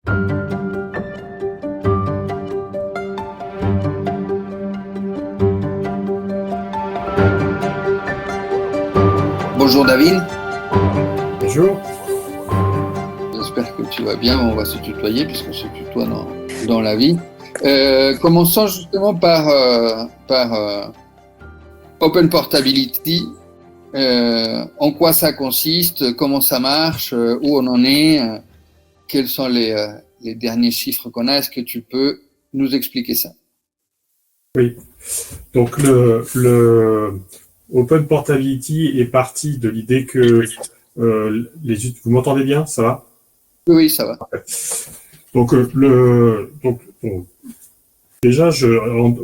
Bonjour David. Bonjour. J'espère que tu vas bien. On va se tutoyer puisqu'on se tutoie dans la vie. Commençons justement par Open Portability. En quoi ça consiste, comment ça marche, où on en est, quels sont les derniers chiffres qu'on a. Est-ce que tu peux nous expliquer ça? Oui. Donc le Open Portability est parti de l'idée que vous m'entendez bien, ça va? Oui, ça va. Donc déjà,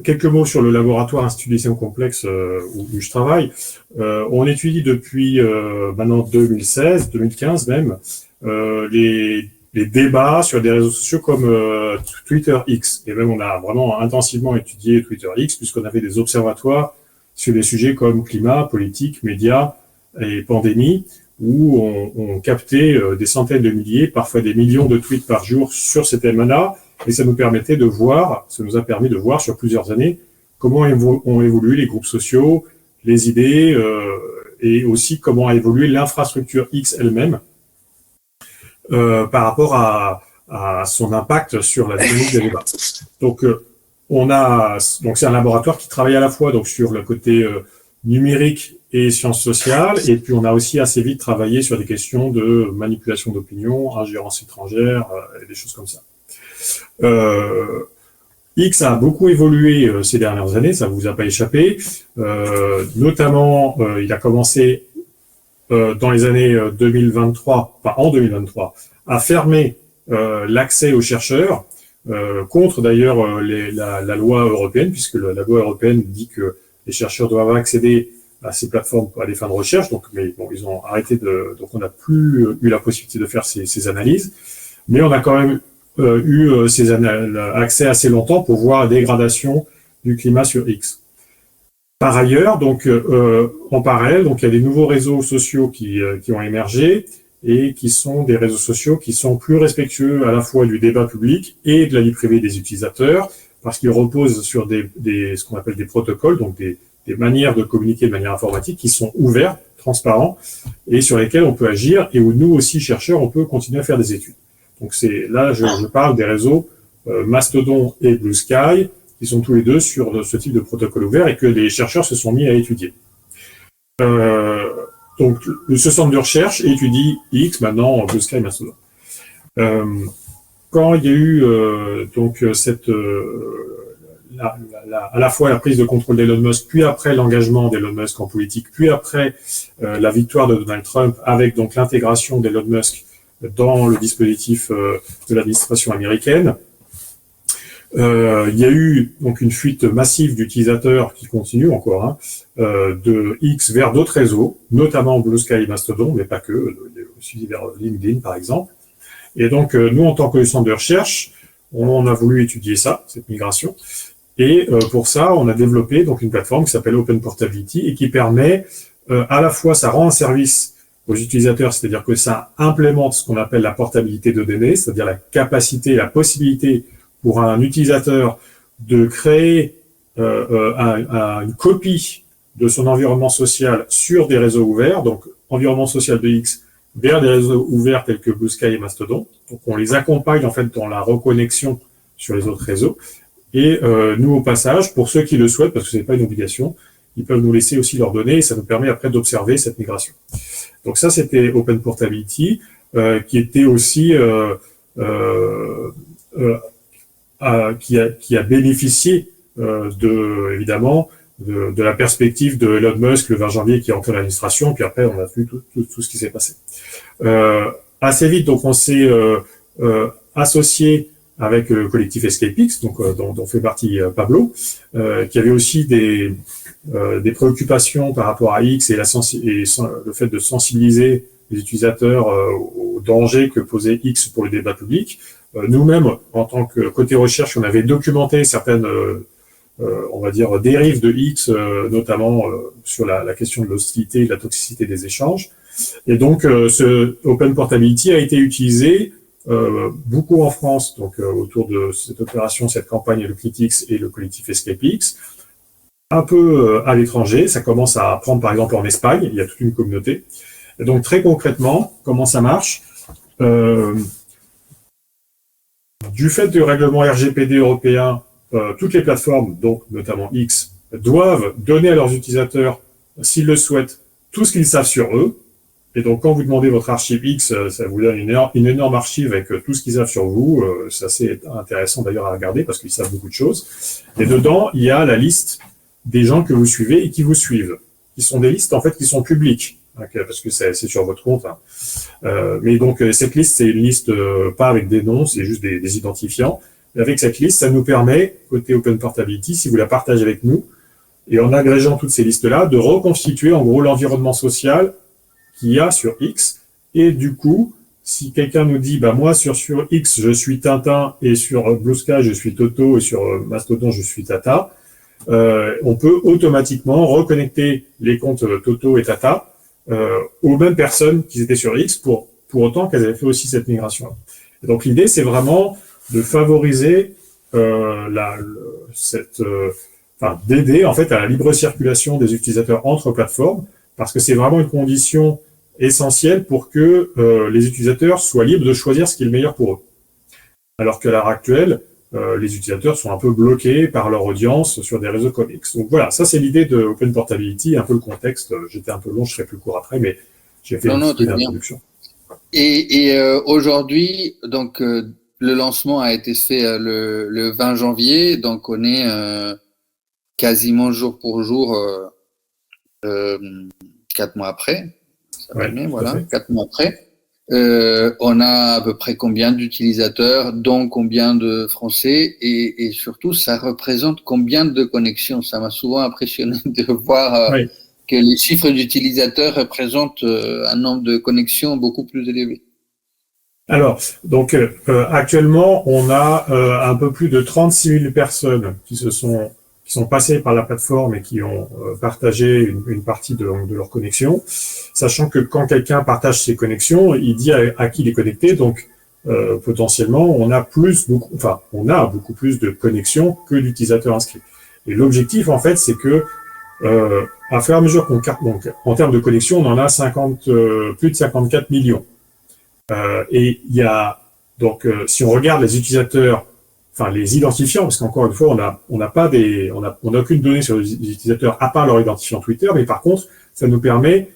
quelques mots sur le laboratoire Institut Lycéen Complexe où je travaille. On étudie depuis maintenant 2016, 2015 même, les débats sur des réseaux sociaux comme Twitter X. Et même on a vraiment intensivement étudié Twitter X puisqu'on avait des observatoires sur des sujets comme climat, politique, médias et pandémie, où on captait des centaines de milliers, parfois des millions de tweets par jour sur ces thèmes-là. Et ça nous a permis de voir sur plusieurs années comment ont évolué les groupes sociaux, les idées, et aussi comment a évolué l'infrastructure X elle-même par rapport à son impact sur la dynamique des débats. Donc c'est un laboratoire qui travaille à la fois donc sur le côté numérique et sciences sociales, et puis on a aussi assez vite travaillé sur des questions de manipulation d'opinion, ingérence étrangère, et des choses comme ça. X a beaucoup évolué ces dernières années, ça ne vous a pas échappé. Notamment, il a commencé dans les années 2023, enfin en 2023, à fermer l'accès aux chercheurs, contre d'ailleurs la loi européenne, puisque la loi européenne dit que les chercheurs doivent accéder à ces plateformes à des fins de recherche. Donc, mais bon, ils ont arrêté donc on n'a plus eu la possibilité de faire ces analyses, mais on a quand même eu accès assez longtemps pour voir la dégradation du climat sur X. Par ailleurs, donc en parallèle, donc il y a des nouveaux réseaux sociaux qui ont émergé et qui sont des réseaux sociaux qui sont plus respectueux à la fois du débat public et de la vie privée des utilisateurs, parce qu'ils reposent sur ce qu'on appelle des protocoles, donc des manières de communiquer de manière informatique qui sont ouverts, transparents, et sur lesquels on peut agir, et où nous aussi, chercheurs, on peut continuer à faire des études. Donc je parle des réseaux Mastodon et Blue Sky, qui sont tous les deux sur ce type de protocole ouvert et que les chercheurs se sont mis à étudier. Donc ce centre de recherche étudie X, maintenant Blue Sky et Mastodon. Quand il y a eu à la fois la prise de contrôle d'Elon Musk, puis après l'engagement d'Elon Musk en politique, puis après la victoire de Donald Trump, avec donc l'intégration d'Elon Musk dans le dispositif de l'administration américaine, il y a eu donc une fuite massive d'utilisateurs qui continue encore, de X vers d'autres réseaux, notamment Blue Sky et Mastodon, mais pas que, aussi vers LinkedIn par exemple. Et donc nous, en tant que centre de recherche, on a voulu étudier ça, cette migration. Et pour ça, on a développé donc une plateforme qui s'appelle Open Portability et qui permet à la fois, ça rend un service aux utilisateurs, c'est-à-dire que ça implémente ce qu'on appelle la portabilité de données, c'est-à-dire la capacité, la possibilité pour un utilisateur de créer une copie de son environnement social sur des réseaux ouverts, donc environnement social de X vers des réseaux ouverts tels que Blue Sky et Mastodon. Donc on les accompagne en fait dans la reconnexion sur les autres réseaux. Et nous, au passage, pour ceux qui le souhaitent, parce que c'est pas une obligation, ils peuvent nous laisser aussi leurs données et ça nous permet après d'observer cette migration. Donc ça, c'était Open Portability, qui était aussi qui a bénéficié évidemment de la perspective de Elon Musk le 20 janvier qui est entré dans l'administration, puis après on a vu tout ce qui s'est passé. Assez vite, donc on s'est associé avec le collectif EscapeX, donc dont fait partie Pablo, qui avait aussi des préoccupations par rapport à X et le fait de sensibiliser les utilisateurs aux dangers que posait X pour le débat public. Nous-mêmes, en tant que côté recherche, on avait documenté certaines, on va dire, dérives de X, notamment sur la question de l'hostilité et de la toxicité des échanges. Et donc, ce Open Portability a été utilisé beaucoup en France, donc autour de cette opération, cette campagne le Clitix et le collectif EscapeX, un peu à l'étranger, ça commence à prendre par exemple en Espagne, il y a toute une communauté. Et donc très concrètement, comment ça marche du fait du règlement RGPD européen, toutes les plateformes, donc notamment X, doivent donner à leurs utilisateurs, s'ils le souhaitent, tout ce qu'ils savent sur eux. Et donc, quand vous demandez votre archive X, ça vous donne une énorme archive avec tout ce qu'ils savent sur vous. C'est assez intéressant d'ailleurs à regarder parce qu'ils savent beaucoup de choses. Et dedans, il y a la liste des gens que vous suivez et qui vous suivent, qui sont des listes en fait qui sont publiques, parce que c'est sur votre compte. Mais donc, cette liste, c'est une liste pas avec des noms, c'est juste des identifiants. Et avec cette liste, ça nous permet, côté Open Portability, si vous la partagez avec nous, et en agrégeant toutes ces listes-là, de reconstituer en gros l'environnement social qu'il y a sur X. Et du coup, si quelqu'un nous dit, bah moi sur X je suis Tintin et sur Blue Sky je suis Toto et sur Mastodon je suis Tata, on peut automatiquement reconnecter les comptes Toto et Tata aux mêmes personnes qui étaient sur X pour autant qu'elles avaient fait aussi cette migration. Et donc l'idée c'est vraiment de favoriser d'aider en fait à la libre circulation des utilisateurs entre plateformes, parce que c'est vraiment une condition essentielle pour que les utilisateurs soient libres de choisir ce qui est le meilleur pour eux. Alors qu'à l'heure actuelle, les utilisateurs sont un peu bloqués par leur audience sur des réseaux comme X. Donc voilà, ça c'est l'idée de Open Portability, un peu le contexte. J'étais un peu long, je serai plus court après, mais j'ai fait une petite introduction. Et aujourd'hui, donc le lancement a été fait le 20 janvier, donc on est quasiment jour pour jour 4 mois après. Ça va bien, voilà, 4 mois après. On a à peu près combien d'utilisateurs, dont combien de Français, et surtout, ça représente combien de connexions. Ça m'a souvent impressionné de voir que les chiffres d'utilisateurs représentent un nombre de connexions beaucoup plus élevé. Alors, donc actuellement, on a un peu plus de 36 000 personnes qui sont passées par la plateforme et qui ont partagé une partie de leur connexion, sachant que quand quelqu'un partage ses connexions, il dit à qui il est connecté, donc potentiellement on a beaucoup plus de connexions que d'utilisateurs inscrits. Et l'objectif en fait, c'est que à fur et à mesure qu'on donc en termes de connexion, on en a plus de 54 millions. Et il y a donc si on regarde les utilisateurs, enfin les identifiants, parce qu'encore une fois on n'a aucune donnée sur les utilisateurs à part leur identifiant Twitter, mais par contre ça nous permet,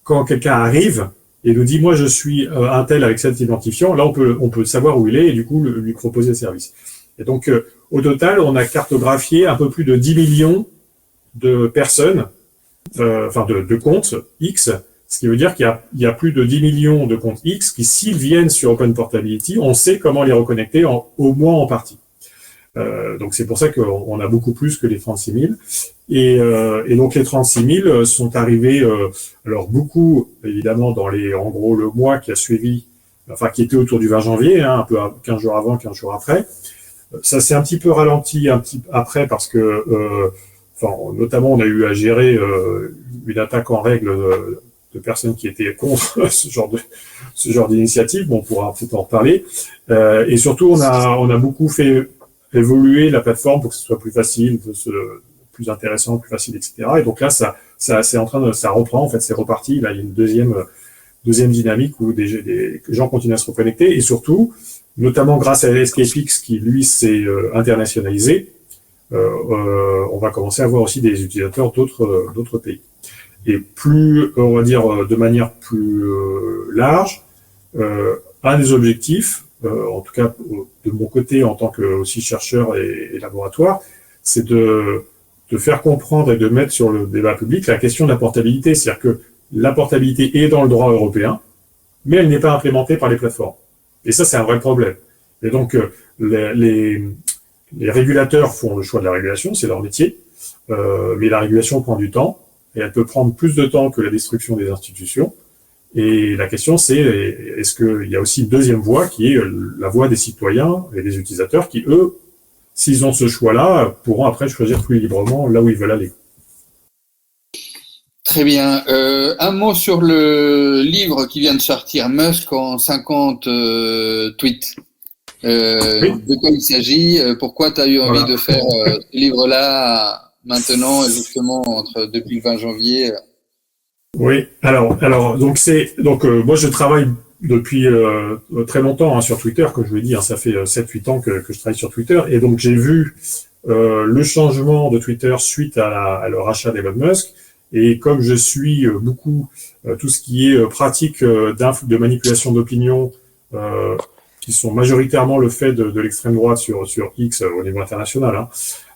quand quelqu'un arrive et nous dit moi je suis un tel avec cet identifiant, là on peut savoir où il est et du coup lui proposer le service. Et donc au total on a cartographié un peu plus de 10 millions de personnes, de comptes X. Ce qui veut dire qu'il y a plus de 10 millions de comptes X qui, s'ils viennent sur Open Portability, on sait comment les reconnecter, au moins en partie. Donc c'est pour ça qu'on a beaucoup plus que les 36 000. Et donc les 36 000 sont arrivés, alors beaucoup évidemment en gros le mois qui a suivi, qui était autour du 20 janvier, un peu 15 jours avant, 15 jours après. Ça s'est un petit peu ralenti après parce que, notamment on a eu à gérer une attaque en règle de personnes qui étaient contre ce genre d'initiative. Bon, on pourra peut-être en reparler. Et surtout, on a beaucoup fait évoluer la plateforme pour que ce soit plus facile, plus intéressant, plus facile, etc. Et donc là, ça reprend, en fait, c'est reparti. Là, il y a une deuxième dynamique où des gens continuent à se reconnecter. Et surtout, notamment grâce à EscapeX qui, lui, s'est internationalisé, on va commencer à voir aussi des utilisateurs d'autres pays. Et plus, on va dire, de manière plus large, un des objectifs, en tout cas de mon côté en tant que aussi chercheur et laboratoire, c'est de faire comprendre et de mettre sur le débat public la question de la portabilité. C'est-à-dire que la portabilité est dans le droit européen, mais elle n'est pas implémentée par les plateformes. Et ça, c'est un vrai problème. Et donc, les régulateurs font le choix de la régulation, c'est leur métier, mais la régulation prend du temps. Et elle peut prendre plus de temps que la destruction des institutions. Et la question, c'est est-ce qu'il y a aussi une deuxième voie qui est la voie des citoyens et des utilisateurs qui, eux, s'ils ont ce choix-là, pourront après choisir plus librement là où ils veulent aller. très bien. Un mot sur le livre qui vient de sortir, Musk en 50 tweets. Oui. De quoi il s'agit? Pourquoi tu as eu envie de faire ce livre-là maintenant, justement, depuis le 20 janvier? Oui, alors moi je travaille depuis très longtemps sur Twitter, comme je vous l'ai dit, ça fait 7-8 ans que je travaille sur Twitter, et donc j'ai vu le changement de Twitter suite à le rachat d'Elon Musk, et comme je suis beaucoup tout ce qui est pratique de manipulation d'opinion, qui sont majoritairement le fait de l'extrême droite sur X au niveau international,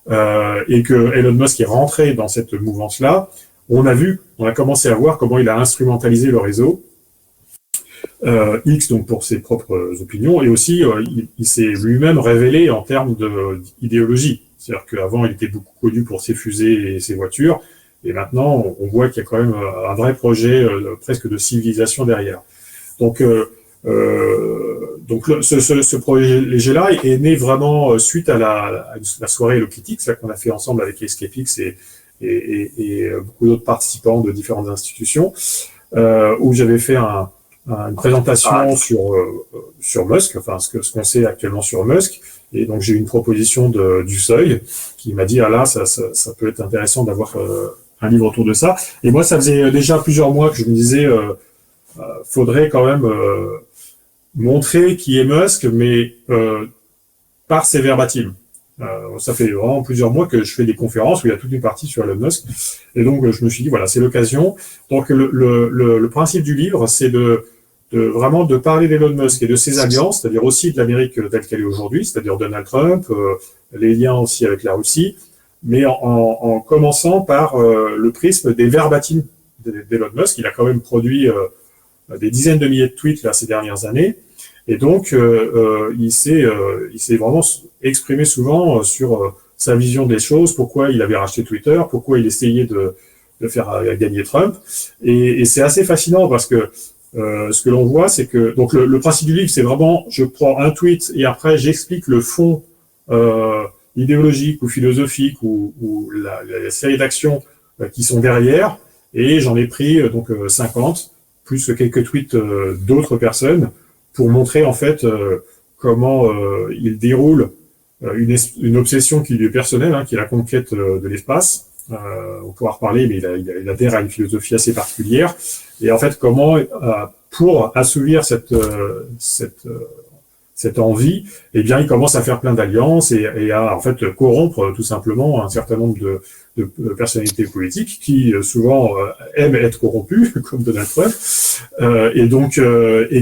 et que Elon Musk est rentré dans cette mouvance-là, on a commencé à voir comment il a instrumentalisé le réseau X, donc pour ses propres opinions, et aussi il s'est lui-même révélé en termes d'idéologie. C'est-à-dire qu'avant, il était beaucoup connu pour ses fusées et ses voitures, et maintenant, on voit qu'il y a quand même un vrai projet presque de civilisation derrière. Donc ce projet-là est né vraiment suite à la soirée Hello Kitty, c'est ça qu'on a fait ensemble avec Escapix et beaucoup d'autres participants de différentes institutions, où j'avais fait une présentation sur Musk, enfin ce qu'on sait actuellement sur Musk, et donc j'ai eu une proposition du Seuil qui m'a dit là ça peut être intéressant d'avoir un livre autour de ça. Et moi ça faisait déjà plusieurs mois que je me disais faudrait quand même montrer qui est Musk, mais par ses verbatim. Ça fait vraiment plusieurs mois que je fais des conférences où il y a toute une partie sur Elon Musk, et donc je me suis dit voilà, c'est l'occasion. Donc le principe du livre, c'est vraiment de parler d'Elon Musk et de ses alliances, c'est-à-dire aussi de l'Amérique telle qu'elle est aujourd'hui, c'est-à-dire Donald Trump, les liens aussi avec la Russie, mais en commençant par le prisme des verbatim d'Elon Musk. Il a quand même produit des dizaines de milliers de tweets là ces dernières années. Et donc, il s'est vraiment exprimé souvent sur sa vision des choses, pourquoi il avait racheté Twitter, pourquoi il essayait de faire gagner Trump. Et c'est assez fascinant parce que ce que l'on voit, c'est que donc le principe du livre, c'est vraiment, je prends un tweet et après j'explique le fond idéologique ou philosophique ou la série d'actions qui sont derrière. Et j'en ai pris 50, plus quelques tweets d'autres personnes, pour montrer en fait comment il déroule une obsession qui lui est personnelle, qui est la conquête de l'espace. On pourra reparler, mais il adhère à une philosophie assez particulière. Et en fait, comment, pour assouvir cette envie, eh bien, il commence à faire plein d'alliances et à en fait corrompre tout simplement un certain nombre de personnalités politiques qui souvent aiment être corrompues, comme Donald Trump, et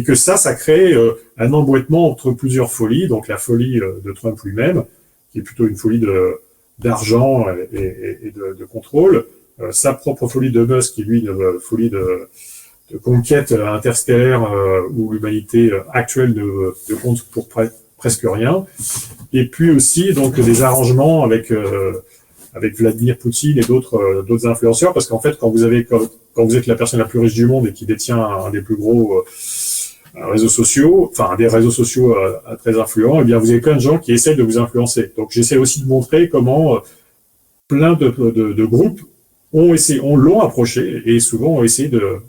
que ça crée un emboîtement entre plusieurs folies, donc la folie de Trump lui-même, qui est plutôt une folie d'argent et de contrôle, sa propre folie de Musk, qui lui une folie de conquête interstellaire où l'humanité actuelle ne compte pour presque rien, et puis aussi donc des arrangements avec Vladimir Poutine et d'autres influenceurs, parce qu'en fait quand vous êtes la personne la plus riche du monde et qui détient un des plus gros réseaux sociaux, enfin des réseaux sociaux très influents, eh bien vous avez plein de gens qui essayent de vous influencer. Donc j'essaie aussi de montrer comment plein de groupes l'ont approché et souvent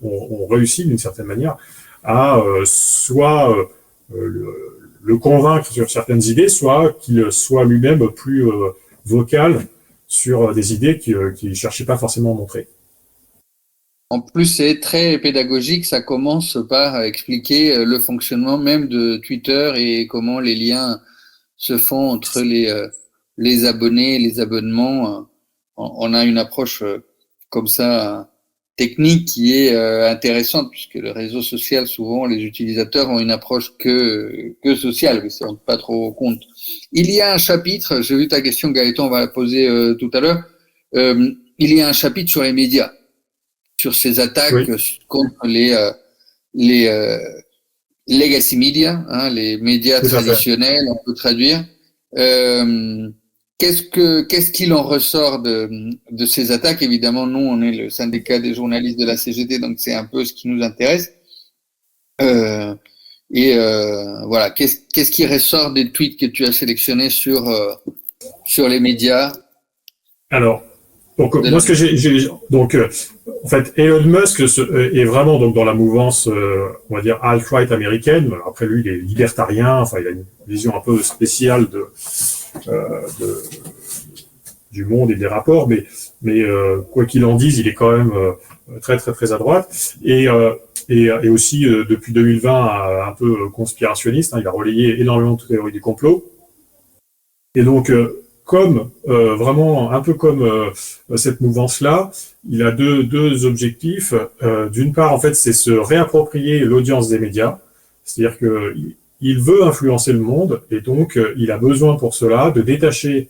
ont réussi d'une certaine manière à soit le convaincre sur certaines idées, soit qu'il soit lui-même plus vocal sur des idées qu'il ne cherchait pas forcément à montrer. En plus, c'est très pédagogique. Ça commence par expliquer le fonctionnement même de Twitter et comment les liens se font entre les abonnés et les abonnements. On a une approche comme ça technique qui est intéressante, puisque le réseau social, souvent, les utilisateurs ont une approche que sociale, mais ils ne se rendent pas trop compte. Il y a un chapitre, j'ai vu ta question Gaëtan, on va la poser tout à l'heure, il y a un chapitre sur les médias, sur ces attaques contre les legacy media, les médias traditionnels, on peut traduire. Qu'est-ce qu'il en ressort de ces attaques? Évidemment, nous, on est le syndicat des journalistes de la CGT, donc c'est un peu ce qui nous intéresse. Voilà, qu'est-ce qui ressort des tweets que tu as sélectionnés sur les médias? Alors, Donc moi, ce que en fait, Elon Musk est vraiment donc dans la mouvance, on va dire alt-right américaine. Après lui, il est libertarien. Enfin, il a une vision un peu spéciale du monde et des rapports, mais quoi qu'il en dise, il est quand même très très très à droite et aussi depuis 2020 un peu conspirationniste. Il a relayé énormément de théories du complot. Et donc vraiment un peu comme cette mouvance-là, il a deux objectifs. D'une part, en fait, c'est se réapproprier l'audience des médias, c'est-à-dire que il veut influencer le monde et donc il a besoin pour cela de détacher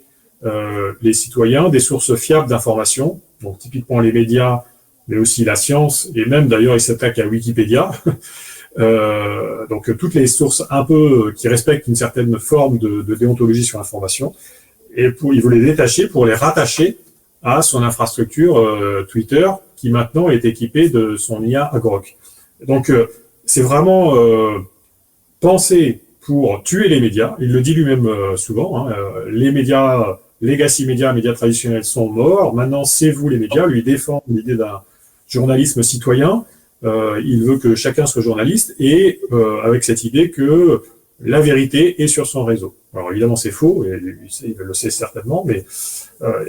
les citoyens des sources fiables d'information, donc typiquement les médias, mais aussi la science, et même d'ailleurs il s'attaque à Wikipédia, donc toutes les sources un peu qui respectent une certaine forme de déontologie sur l'information, et il veut les détacher pour les rattacher à son infrastructure Twitter, qui maintenant est équipée de son IA Grok. Donc c'est vraiment pensé pour tuer les médias. Il le dit lui-même souvent, les médias legacy médias traditionnels sont morts. Maintenant, c'est vous les médias. Lui défend l'idée d'un journalisme citoyen. Il veut que chacun soit journaliste et avec cette idée que la vérité est sur son réseau. Alors évidemment, c'est faux, et il le sait certainement, mais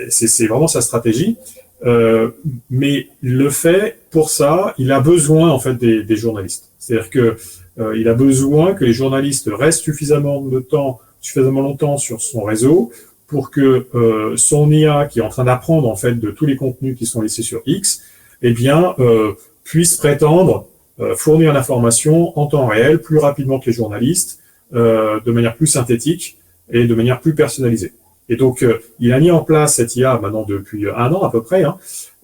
c'est vraiment sa stratégie. Mais il le fait pour ça. Il a besoin en fait des journalistes. C'est-à-dire que il a besoin que les journalistes restent suffisamment longtemps sur son réseau pour que son IA, qui est en train d'apprendre en fait de tous les contenus qui sont laissés sur X, eh bien puisse prétendre fournir l'information en temps réel plus rapidement que les journalistes, de manière plus synthétique et de manière plus personnalisée. Et donc il a mis en place cette IA maintenant depuis 1 an à peu près,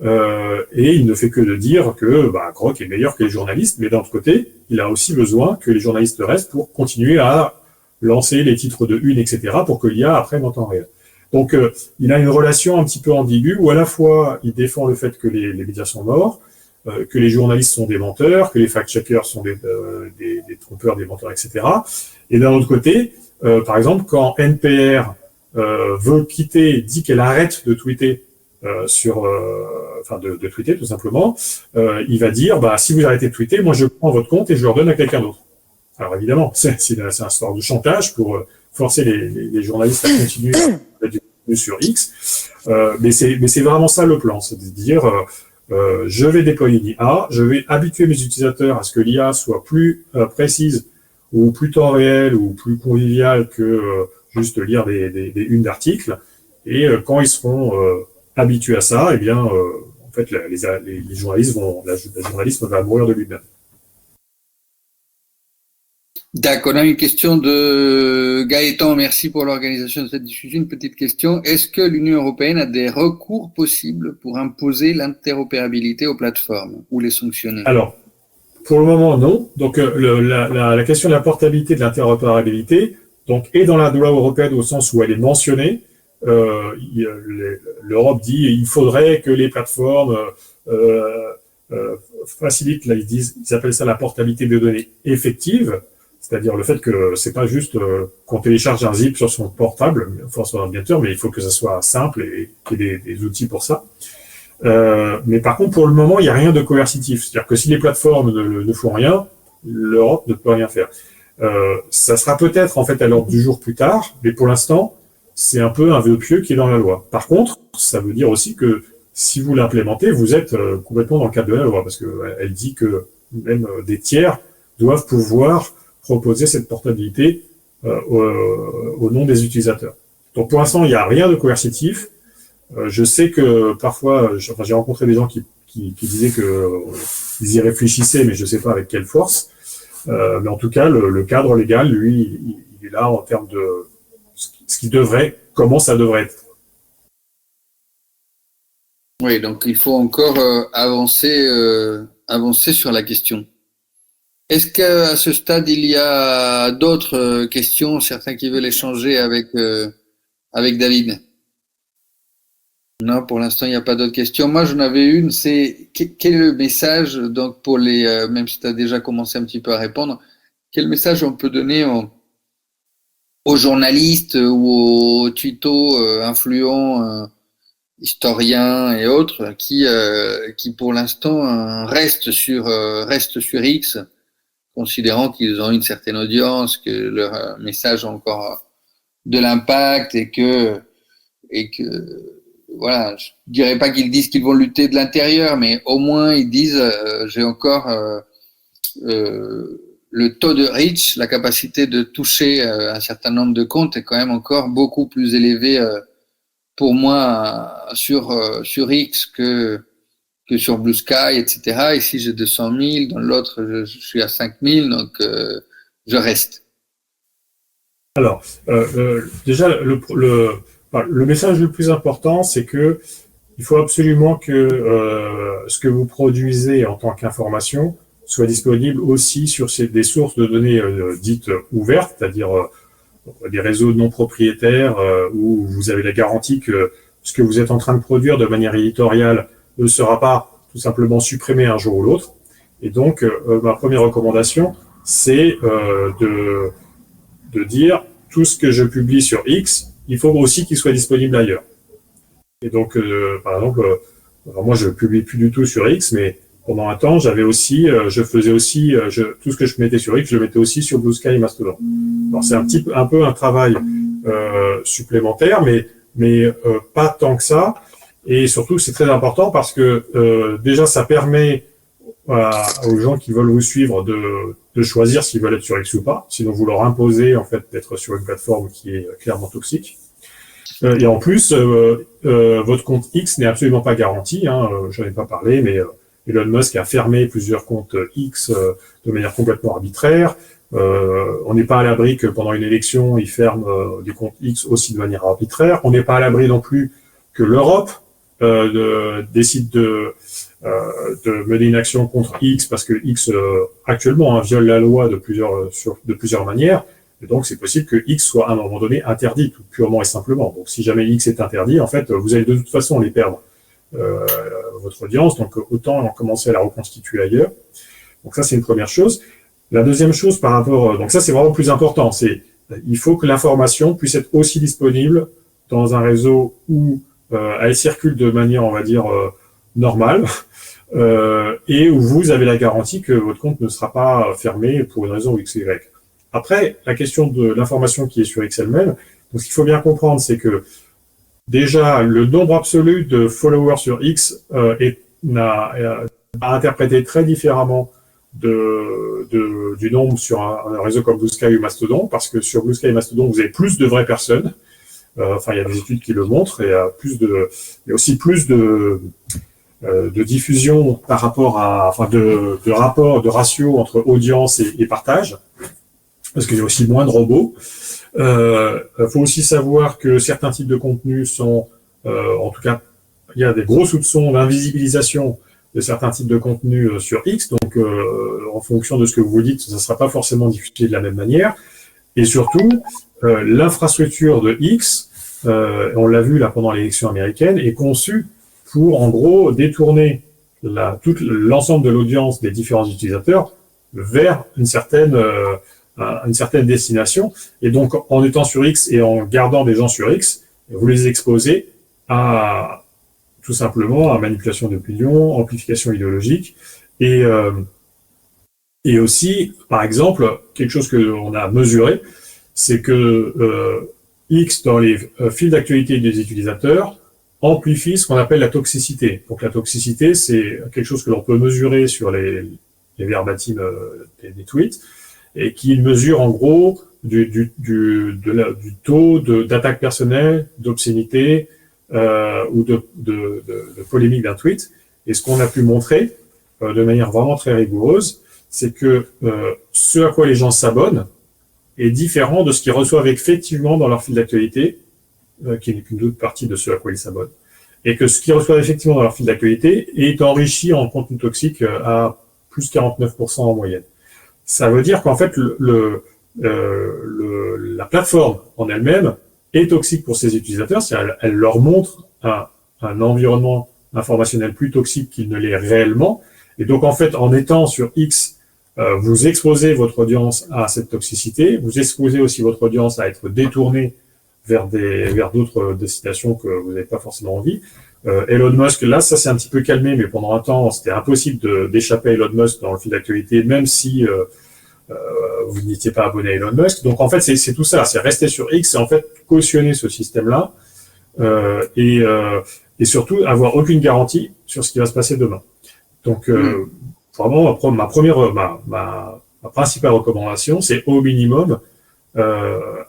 et il ne fait que de dire que Grok est meilleur que les journalistes, mais d'un autre côté, il a aussi besoin que les journalistes restent pour continuer à lancer les titres de une, etc., pour que l'IA apprenne en temps réel. Donc il a une relation un petit peu ambiguë, où à la fois il défend le fait que les médias sont morts, que les journalistes sont des menteurs, que les fact-checkers sont des trompeurs, des menteurs, etc. Et d'un autre côté, par exemple, quand NPR dit qu'elle arrête de tweeter de tweeter tout simplement, il va dire si vous arrêtez de tweeter, moi je prends votre compte et je le redonne à quelqu'un d'autre. Alors évidemment, c'est un sort de chantage pour forcer les journalistes à continuer à du contenu sur X, mais c'est vraiment ça le plan, c'est de dire je vais déployer l'IA, je vais habituer mes utilisateurs à ce que l'IA soit plus précise ou plus temps réel ou plus conviviale que juste lire des unes d'articles, et quand ils seront habitués à ça, eh bien en fait les journalistes le journalisme va mourir de lui-même. D'accord, on a une question de Gaëtan, merci pour l'organisation de cette discussion. Une petite question, est-ce que l'Union européenne a des recours possibles pour imposer l'interopérabilité aux plateformes ou les sanctionner? Alors, pour le moment, non. Donc la question de la portabilité de l'interopérabilité est dans la loi européenne au sens où elle est mentionnée. L'Europe dit il faudrait que les plateformes facilitent, là ils appellent ça la portabilité des données effectives, c'est-à-dire le fait que c'est pas juste qu'on télécharge un zip sur son portable, enfin sur un ordinateur, mais il faut que ça soit simple et qu'il y ait des outils pour ça. Mais par contre, pour le moment, il n'y a rien de coercitif. C'est-à-dire que si les plateformes ne font rien, l'Europe ne peut rien faire. Ça sera peut-être en fait à l'ordre du jour plus tard, mais pour l'instant, c'est un peu un vœu pieux qui est dans la loi. Par contre, ça veut dire aussi que si vous l'implémentez, vous êtes complètement dans le cadre de la loi, parce qu'elle dit que même des tiers doivent pouvoir proposer cette portabilité au nom des utilisateurs. Donc pour l'instant, il n'y a rien de coercitif. Je sais que parfois, j'ai rencontré des gens qui disaient qu'ils y réfléchissaient, mais je ne sais pas avec quelle force. Mais en tout cas, le cadre légal, lui, il est là en termes de ce qui devrait, comment ça devrait être. Oui, donc il faut encore avancer sur la question. Est-ce qu'à ce stade, il y a d'autres questions, certains qui veulent échanger avec David? Non, pour l'instant, il n'y a pas d'autres questions. Moi, j'en avais une, c'est quel est le message, donc pour les, même si tu as déjà commencé un petit peu à répondre, quel message on peut donner aux journalistes ou aux tutos influents historiens et autres qui pour l'instant restent sur X, considérant qu'ils ont une certaine audience, que leur message a encore de l'impact et que voilà, je dirais pas qu'ils disent qu'ils vont lutter de l'intérieur, mais au moins ils disent j'ai encore le taux de reach, la capacité de toucher un certain nombre de comptes est quand même encore beaucoup plus élevé pour moi sur X que sur Blue Sky, etc. Ici, j'ai 200 000, dans l'autre, je suis à 5 000, donc je reste. Alors, déjà, le message le plus important, c'est que il faut absolument que ce que vous produisez en tant qu'information soit disponible aussi sur des sources de données dites ouvertes, c'est-à-dire des réseaux non propriétaires où vous avez la garantie que ce que vous êtes en train de produire de manière éditoriale ne sera pas tout simplement supprimé un jour ou l'autre. Et donc, ma première recommandation, c'est de dire tout ce que je publie sur X, il faut aussi qu'il soit disponible ailleurs. Et donc, par exemple, moi je publie plus du tout sur X, mais pendant un temps, je faisais aussi tout ce que je mettais sur X, je le mettais aussi sur Blue Sky et Mastodon. Alors c'est un peu un travail supplémentaire, mais pas tant que ça. Et surtout, c'est très important parce que déjà, ça permet aux gens qui veulent vous suivre de choisir s'ils veulent être sur X ou pas. Sinon, vous leur imposez en fait d'être sur une plateforme qui est clairement toxique. Et en plus, votre compte X n'est absolument pas garanti. J'en ai pas parlé, mais Elon Musk a fermé plusieurs comptes X de manière complètement arbitraire. On n'est pas à l'abri que pendant une élection, il ferme des comptes X aussi de manière arbitraire. On n'est pas à l'abri non plus que l'Europe décide de mener une action contre X parce que X actuellement viole la loi de plusieurs manières. Et donc, c'est possible que X soit à un moment donné interdit, tout purement et simplement. Donc, si jamais X est interdit, en fait, vous allez de toute façon les perdre, votre audience. Donc, autant commencer à la reconstituer ailleurs. Donc, ça, c'est une première chose. La deuxième chose par rapport, donc ça, c'est vraiment plus important. Il faut que l'information puisse être aussi disponible dans un réseau où elle circule de manière, on va dire, normale, et où vous avez la garantie que votre compte ne sera pas fermé pour une raison X, Y. Après, la question de l'information qui est sur X elle-même, donc ce qu'il faut bien comprendre, c'est que déjà, le nombre absolu de followers sur X est interprété très différemment du nombre sur un réseau comme Blue Sky ou Mastodon, parce que sur Blue Sky et Mastodon, vous avez plus de vraies personnes. Il y a des études qui le montrent, et il y a aussi plus de diffusion par rapport de ratio entre audience et partage, parce qu'il y a aussi moins de robots. Faut aussi savoir que certains types de contenus sont, en tout cas, il y a des gros soupçons d'invisibilisation de certains types de contenus sur X, donc en fonction de ce que vous dites, ça ne sera pas forcément diffusé de la même manière. Et surtout, l'infrastructure de X, on l'a vu là pendant l'élection américaine, est conçue pour en gros détourner l'ensemble de l'audience des différents utilisateurs vers une certaine destination. Et donc, en étant sur X et en gardant des gens sur X, vous les exposez à tout simplement à manipulation d'opinion, amplification idéologique, et aussi, par exemple, quelque chose que on a mesuré, c'est que X dans les fils d'actualité des utilisateurs amplifie ce qu'on appelle la toxicité. Donc la toxicité, c'est quelque chose que l'on peut mesurer sur les verbatims des tweets, et qui mesure en gros du taux d'attaque personnelle, d'obscénité ou de polémique d'un tweet. Et ce qu'on a pu montrer de manière vraiment très rigoureuse, c'est que ce à quoi les gens s'abonnent est différent de ce qu'ils reçoivent effectivement dans leur fil d'actualité, qui n'est qu'une autre partie de ce à quoi ils s'abonnent. Et que ce qu'ils reçoivent effectivement dans leur fil d'actualité est enrichi en contenu toxique à plus 49% en moyenne. Ça veut dire qu'en fait, la plateforme en elle-même est toxique pour ses utilisateurs, c'est-à-dire elle leur montre un environnement informationnel plus toxique qu'il ne l'est réellement. Et donc, en fait, en étant sur X, vous exposez votre audience à cette toxicité, vous exposez aussi votre audience à être détournée vers d'autres destinations que vous n'avez pas forcément envie. Elon Musk, là, ça s'est un petit peu calmé, mais pendant un temps, c'était impossible d'échapper à Elon Musk dans le fil d'actualité, même si vous n'étiez pas abonné à Elon Musk. Donc en fait, c'est tout ça, c'est rester sur X, c'est en fait cautionner ce système-là et surtout avoir aucune garantie sur ce qui va se passer demain. Donc vraiment, ma principale recommandation, c'est au minimum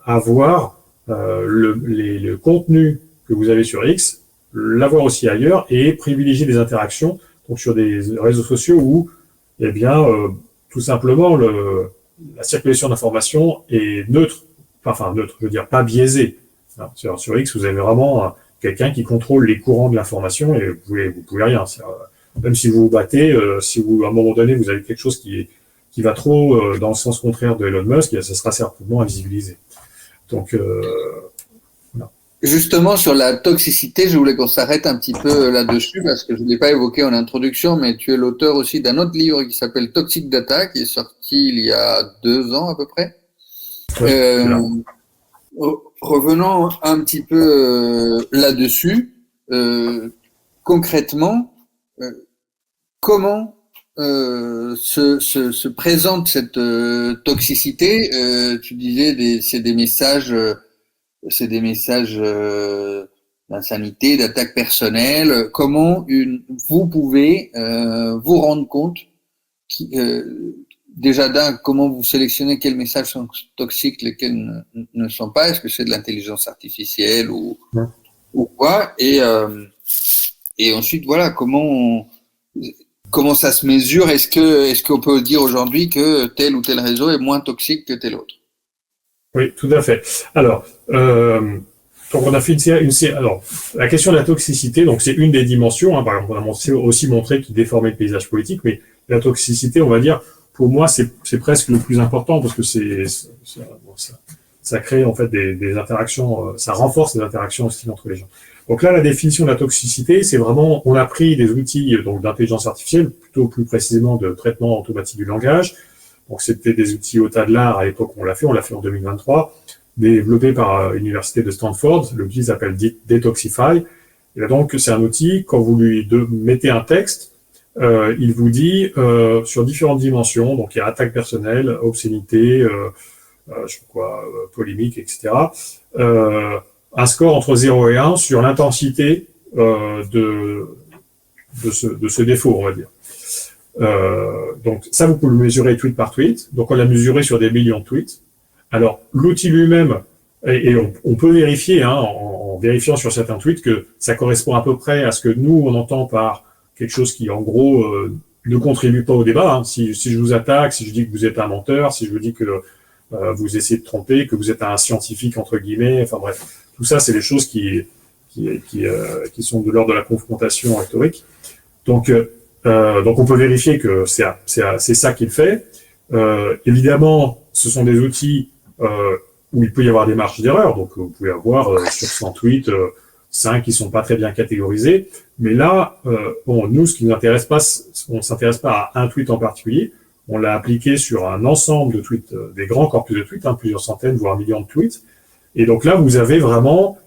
avoir le contenu que vous avez sur X, l'avoir aussi ailleurs et privilégier des interactions donc sur des réseaux sociaux où, eh bien, tout simplement, la circulation d'informations est neutre, enfin neutre, je veux dire pas biaisée. Sur X, vous avez vraiment quelqu'un qui contrôle les courants de l'information et vous pouvez rien. Même si vous vous battez, si à un moment donné vous avez quelque chose qui va trop dans le sens contraire de Elon Musk, ça sera certainement invisibilisé. Donc voilà. Justement, sur la toxicité, je voulais qu'on s'arrête un petit peu là-dessus parce que je ne l'ai pas évoqué en introduction, mais tu es l'auteur aussi d'un autre livre qui s'appelle Toxic Data, qui est sorti il y a 2 ans à peu près. Revenons un petit peu là-dessus. Concrètement, comment se présente cette toxicité? Tu disais c'est des messages d'insanité, d'attaque personnelle. Comment vous pouvez vous rendre compte déjà comment vous sélectionnez quels messages sont toxiques, lesquels ne sont pas? Est-ce que c'est de l'intelligence artificielle ou quoi? Et ensuite, voilà, comment ça se mesure? Est-ce qu'on peut dire aujourd'hui que tel ou tel réseau est moins toxique que tel autre? Oui, tout à fait. Alors, donc on a fait alors, la question de la toxicité, donc c'est une des dimensions. Par exemple, on a aussi montré qu'il déformait le paysage politique, mais la toxicité, on va dire, pour moi, c'est presque le plus important parce que ça crée en fait des interactions, ça renforce les interactions hostiles entre les gens. Donc là, la définition de la toxicité, c'est vraiment, on a pris des outils donc d'intelligence artificielle, plutôt plus précisément de traitement automatique du langage. Donc c'était des outils au tas de l'art à l'époque où on l'a fait en 2023, développé par l'université de Stanford. L'outil s'appelle Detoxify. Et donc c'est un outil, quand vous lui mettez un texte, il vous dit sur différentes dimensions, donc il y a attaque personnelle, obscénité, polémique, etc. Un score entre 0 et 1 sur l'intensité de ce défaut, on va dire. Donc ça, vous pouvez le mesurer tweet par tweet. Donc on l'a mesuré sur des millions de tweets. Alors l'outil lui-même, et on peut vérifier en vérifiant sur certains tweets que ça correspond à peu près à ce que nous on entend par quelque chose qui en gros ne contribue pas au débat. Si je vous attaque, si je dis que vous êtes un menteur, si je vous dis que vous essayez de tromper, que vous êtes un scientifique entre guillemets, enfin bref, tout ça c'est des choses qui sont de l'ordre de la confrontation rhétorique. Donc on peut vérifier que c'est ça qu'il fait. Évidemment, ce sont des outils où il peut y avoir des marges d'erreur. Donc vous pouvez avoir sur 100 tweets 5 qui sont pas très bien catégorisés. Mais là, nous, ce qui nous intéresse pas, on s'intéresse pas à un tweet en particulier. On l'a appliqué sur un ensemble de tweets, des grands corpus de tweets, plusieurs centaines, voire millions de tweets. Et donc là, vous avez vraiment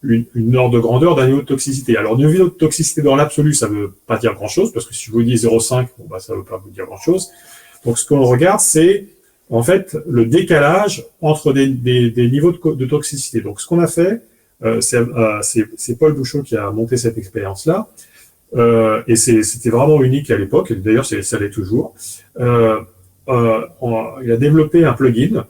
une ordre de grandeur d'un niveau de toxicité. Alors, niveau de toxicité dans l'absolu, ça veut pas dire grand-chose, parce que si je vous dis 0,5, ça veut pas vous dire grand-chose. Donc, ce qu'on regarde, c'est en fait le décalage entre des niveaux de toxicité. Donc, ce qu'on a fait, c'est Paul Bouchot qui a monté cette expérience-là, et c'était vraiment unique à l'époque, et d'ailleurs, ça l'est toujours. Il a développé un plugin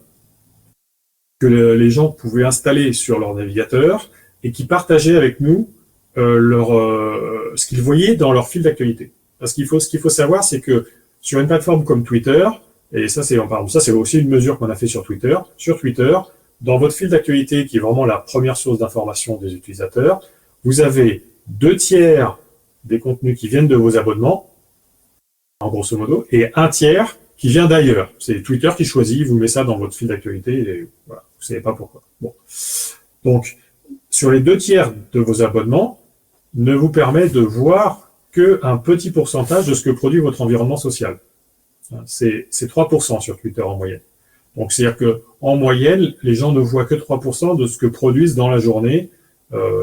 que les gens pouvaient installer sur leur navigateur et qui partageaient avec nous ce qu'ils voyaient dans leur fil d'actualité. Parce ce qu'il faut savoir, c'est que sur une plateforme comme Twitter, et ça c'est aussi une mesure qu'on a fait sur Twitter, dans votre fil d'actualité, qui est vraiment la première source d'information des utilisateurs, vous avez 2/3 des contenus qui viennent de vos abonnements, en grosso modo, et 1/3 qui vient d'ailleurs. C'est Twitter qui choisit, vous met ça dans votre fil d'actualité, et voilà, vous savez pas pourquoi. Bon. Donc, sur les 2/3 de vos abonnements, ne vous permet de voir qu'un petit pourcentage de ce que produit votre environnement social. C'est 3% sur Twitter en moyenne. Donc, c'est-à-dire que en moyenne, les gens ne voient que 3% de ce que produisent dans la journée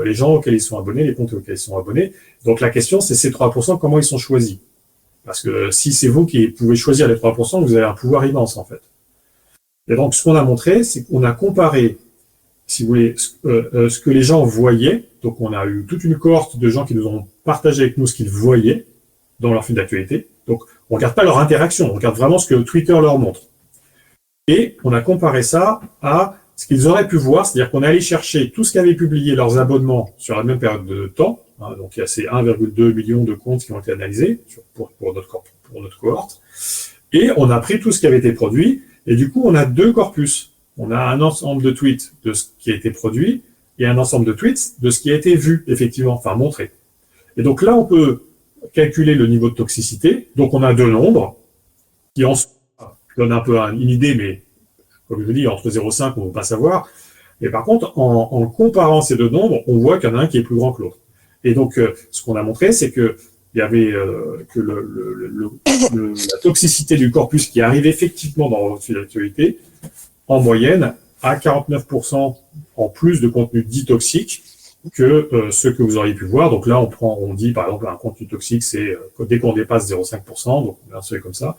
les gens auxquels ils sont abonnés, les comptes auxquels ils sont abonnés. Donc, la question, c'est ces 3%, comment ils sont choisis? Parce que si c'est vous qui pouvez choisir les 3%, vous avez un pouvoir immense, en fait. Et donc, ce qu'on a montré, c'est qu'on a comparé, si vous voulez, ce que les gens voyaient. Donc, on a eu toute une cohorte de gens qui nous ont partagé avec nous ce qu'ils voyaient dans leur fil d'actualité. Donc, on regarde pas leur interaction, on regarde vraiment ce que Twitter leur montre. Et on a comparé ça à ce qu'ils auraient pu voir, c'est-à-dire qu'on est allé chercher tout ce qu'avaient publié leurs abonnements sur la même période de temps. Hein, donc, il y a ces 1,2 million de comptes qui ont été analysés pour notre cohorte. Et on a pris tout ce qui avait été produit. Et du coup, on a deux corpus. On a un ensemble de tweets de ce qui a été produit et un ensemble de tweets de ce qui a été vu, effectivement, enfin montré. Et donc là, on peut calculer le niveau de toxicité. Donc, on a deux nombres qui en donnent un peu une idée, mais comme je vous dis, entre 0,5, on ne peut pas savoir. Et par contre, en comparant ces deux nombres, on voit qu'il y en a un qui est plus grand que l'autre. Et donc, ce qu'on a montré, c'est que il y avait que la toxicité du corpus qui arrive effectivement dans votre fil d'actualité, en moyenne, à 49% en plus de contenu dit toxique que ce que vous auriez pu voir. Donc là, on dit par exemple un contenu toxique, c'est dès qu'on dépasse 0,5%, donc un seuil comme ça.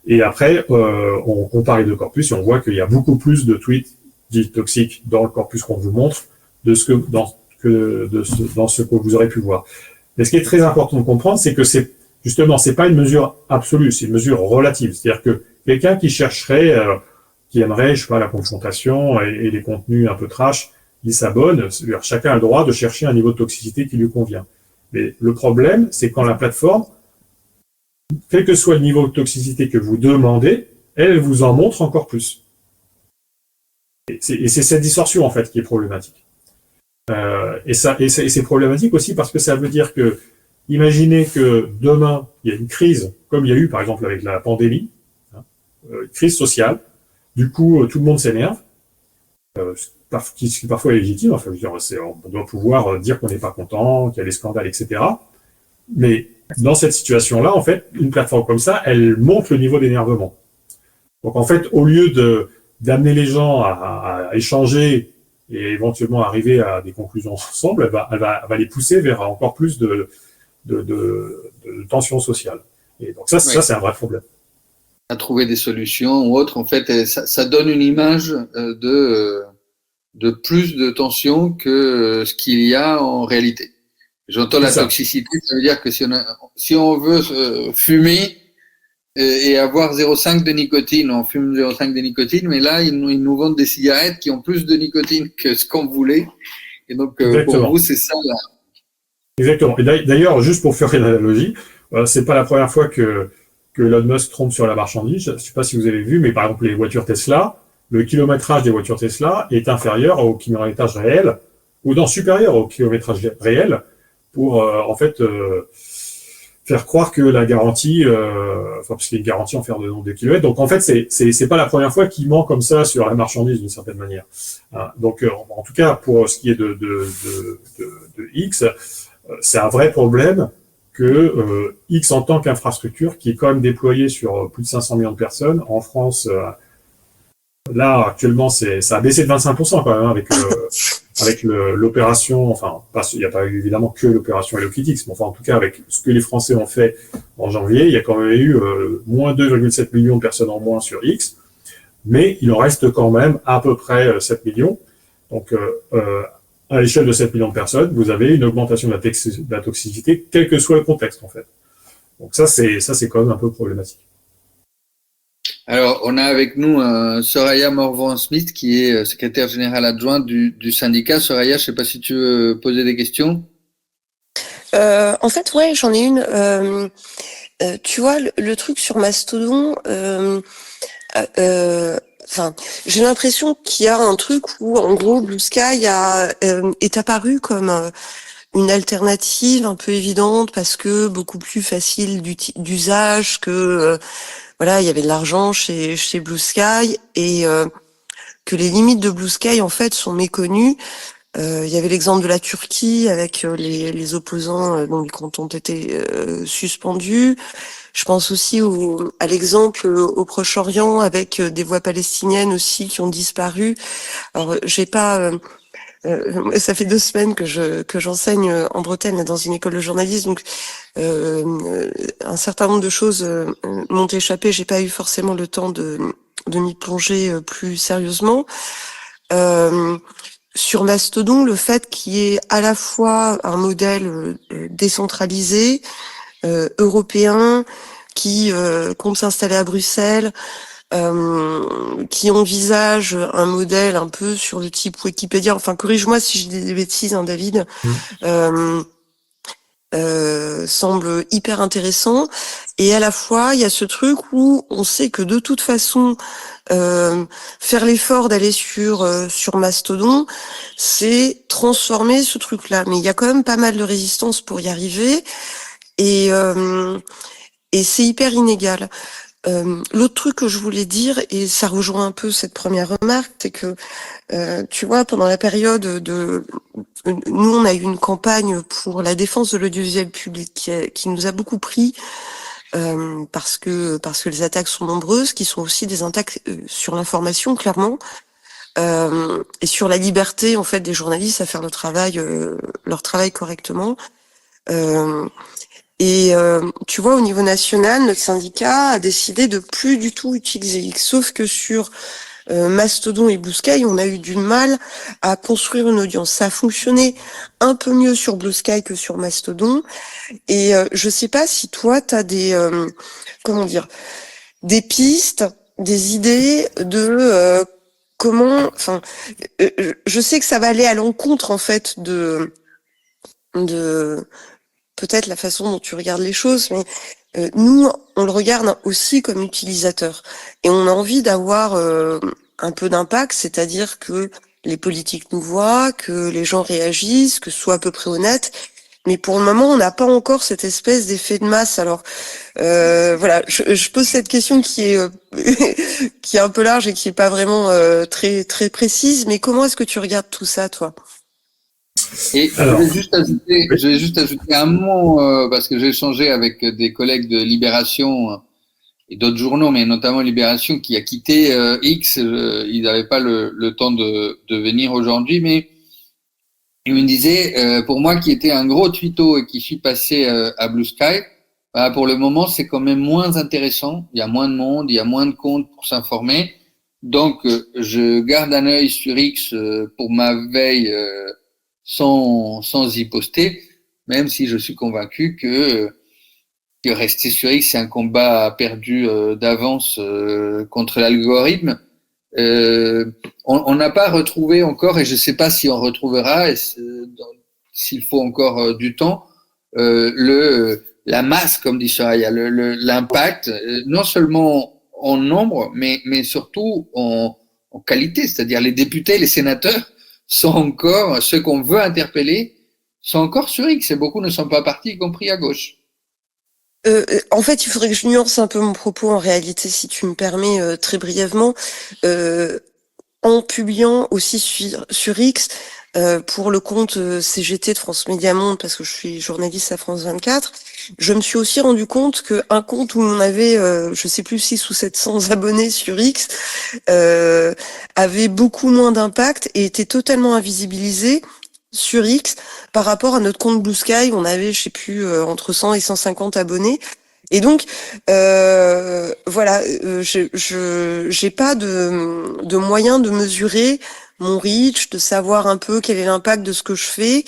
Et après, on compare les deux corpus et on voit qu'il y a beaucoup plus de tweets dits toxiques dans le corpus qu'on vous montre dans ce que vous aurez pu voir. Mais ce qui est très important de comprendre, c'est que c'est pas une mesure absolue, c'est une mesure relative. C'est-à-dire que quelqu'un qui chercherait, qui aimerait, je sais pas, la confrontation et les contenus un peu trash, il s'abonne. Chacun a le droit de chercher un niveau de toxicité qui lui convient. Mais le problème, c'est quand la plateforme, quel que soit le niveau de toxicité que vous demandez, elle vous en montre encore plus. Et c'est cette distorsion, en fait, qui est problématique. Et c'est problématique aussi parce que ça veut dire que, imaginez que demain, il y a une crise, comme il y a eu, par exemple, avec la pandémie, une crise sociale. Du coup, tout le monde s'énerve, ce qui parfois est légitime. Enfin, je veux dire, on doit pouvoir dire qu'on n'est pas content, qu'il y a des scandales, etc. Mais dans cette situation-là, en fait, une plateforme comme ça, elle monte le niveau d'énervement. Donc, en fait, au lieu d'amener les gens à échanger et éventuellement arriver à des conclusions ensemble, elle va les pousser vers encore plus de tensions sociales. Et donc ça, c'est un vrai problème. À trouver des solutions ou autres, en fait, ça donne une image de plus de tensions que ce qu'il y a en réalité. J'entends la toxicité, ça veut dire que si on veut fumer et avoir 0,5 de nicotine, on fume 0,5 de nicotine, mais là, ils nous vendent des cigarettes qui ont plus de nicotine que ce qu'on voulait. Et donc, pour vous, c'est ça, là. Exactement. Et d'ailleurs, juste pour faire une analogie, c'est pas la première fois que Elon Musk trompe sur la marchandise. Je sais pas si vous avez vu, mais par exemple, les voitures Tesla, le kilométrage des voitures Tesla est inférieur au kilométrage réel, ou non, supérieur au kilométrage réel, pour, faire croire que la garantie, parce qu'il y a une garantie en faire de nombre de kilomètres. Donc, en fait, c'est pas la première fois qu'il ment comme ça sur la marchandise d'une certaine manière. Donc, en tout cas, pour ce qui est de X, c'est un vrai problème que X en tant qu'infrastructure, qui est quand même déployée sur plus de 500 millions de personnes. En France, là, actuellement, ça a baissé de 25% quand même, avec l'opération, enfin, il n'y a pas eu évidemment que l'opération Hello Kitty, mais enfin, en tout cas, avec ce que les Français ont fait en janvier, il y a quand même eu moins 2,7 millions de personnes en moins sur X, mais il en reste quand même à peu près 7 millions. Donc, à l'échelle de 7 millions de personnes, vous avez une augmentation de la toxicité, quel que soit le contexte, en fait. Donc ça, c'est quand même un peu problématique. Alors, on a avec nous Soraya Morvan-Smith, qui est secrétaire générale adjointe du syndicat. Soraya, je ne sais pas si tu veux poser des questions. En fait, ouais, j'en ai une. Tu vois, le truc sur Mastodon, j'ai l'impression qu'il y a un truc où, en gros, Blue Sky est apparu comme une alternative un peu évidente parce que beaucoup plus facile d'usage que voilà, il y avait de l'argent chez Blue Sky et que les limites de Blue Sky en fait sont méconnues. Il y avait l'exemple de la Turquie avec les opposants dont les comptes ont été suspendus. Je pense aussi à l'exemple au Proche-Orient avec des voix palestiniennes aussi qui ont disparu. Alors j'ai pas ça fait 2 semaines que j'enseigne en Bretagne dans une école de journalisme, donc un certain nombre de choses m'ont échappé. J'ai pas eu forcément le temps de m'y plonger plus sérieusement. Sur Mastodon, le fait qu'il y ait à la fois un modèle décentralisé, européen, qui compte s'installer à Bruxelles, qui envisage un modèle un peu sur le type Wikipédia. Enfin, corrige-moi si je dis des bêtises, hein, David. Semble hyper intéressant. Et à la fois, il y a ce truc où on sait que de toute façon, faire l'effort d'aller sur Mastodon, c'est transformer ce truc-là. Mais il y a quand même pas mal de résistance pour y arriver. Et c'est hyper inégal. L'autre truc que je voulais dire, et ça rejoint un peu cette première remarque, c'est que tu vois, pendant la période nous on a eu une campagne pour la défense de l'audiovisuel public qui nous a beaucoup pris parce que les attaques sont nombreuses, qui sont aussi des attaques sur l'information clairement et sur la liberté en fait des journalistes à faire leur travail correctement. Et tu vois, au niveau national, notre syndicat a décidé de plus du tout utiliser X. Sauf que sur Mastodon et Blue Sky, on a eu du mal à construire une audience. Ça a fonctionné un peu mieux sur Blue Sky que sur Mastodon. Et je sais pas si toi, t'as des des pistes, des idées de comment. Enfin, je sais que ça va aller à l'encontre en fait de peut-être la façon dont tu regardes les choses, mais nous, on le regarde aussi comme utilisateur. Et on a envie d'avoir un peu d'impact, c'est-à-dire que les politiques nous voient, que les gens réagissent, que ce soit à peu près honnête. Mais pour le moment, on n'a pas encore cette espèce d'effet de masse. Alors, voilà, je pose cette question qui est qui est un peu large et qui est pas vraiment très très précise. Mais comment est-ce que tu regardes tout ça, toi ? Et Alors, je vais juste ajouter un mot, parce que j'ai échangé avec des collègues de Libération et d'autres journaux, mais notamment Libération, qui a quitté X. Ils n'avaient pas le temps de venir aujourd'hui, mais ils me disaient, pour moi qui était un gros twitto et qui suis passé à Blue Sky, bah, pour le moment, c'est quand même moins intéressant. Il y a moins de monde, il y a moins de comptes pour s'informer. Donc, je garde un œil sur X pour ma veille sans y poster, même si je suis convaincu que rester sur X, c'est un combat perdu d'avance contre l'algorithme. On n'a pas retrouvé encore, et je ne sais pas si on retrouvera, s'il faut encore du temps, la masse, comme dit Soraya, l'impact, non seulement en nombre, mais surtout en qualité, c'est-à-dire les députés, les sénateurs sont encore, ceux qu'on veut interpeller, sont encore sur X, et beaucoup ne sont pas partis, y compris à gauche. En fait, il faudrait que je nuance un peu mon propos en réalité, si tu me permets, très brièvement. En publiant aussi sur X, pour le compte CGT de France Média Monde, parce que je suis journaliste à France 24, je me suis aussi rendu compte qu'un compte où on avait, je sais plus, 600 ou 700 abonnés sur X, avait beaucoup moins d'impact et était totalement invisibilisé sur X par rapport à notre compte Blue Sky, on avait, je sais plus, entre 100 et 150 abonnés. Et donc, voilà, j'ai pas de moyen de mesurer mon reach, de savoir un peu quel est l'impact de ce que je fais.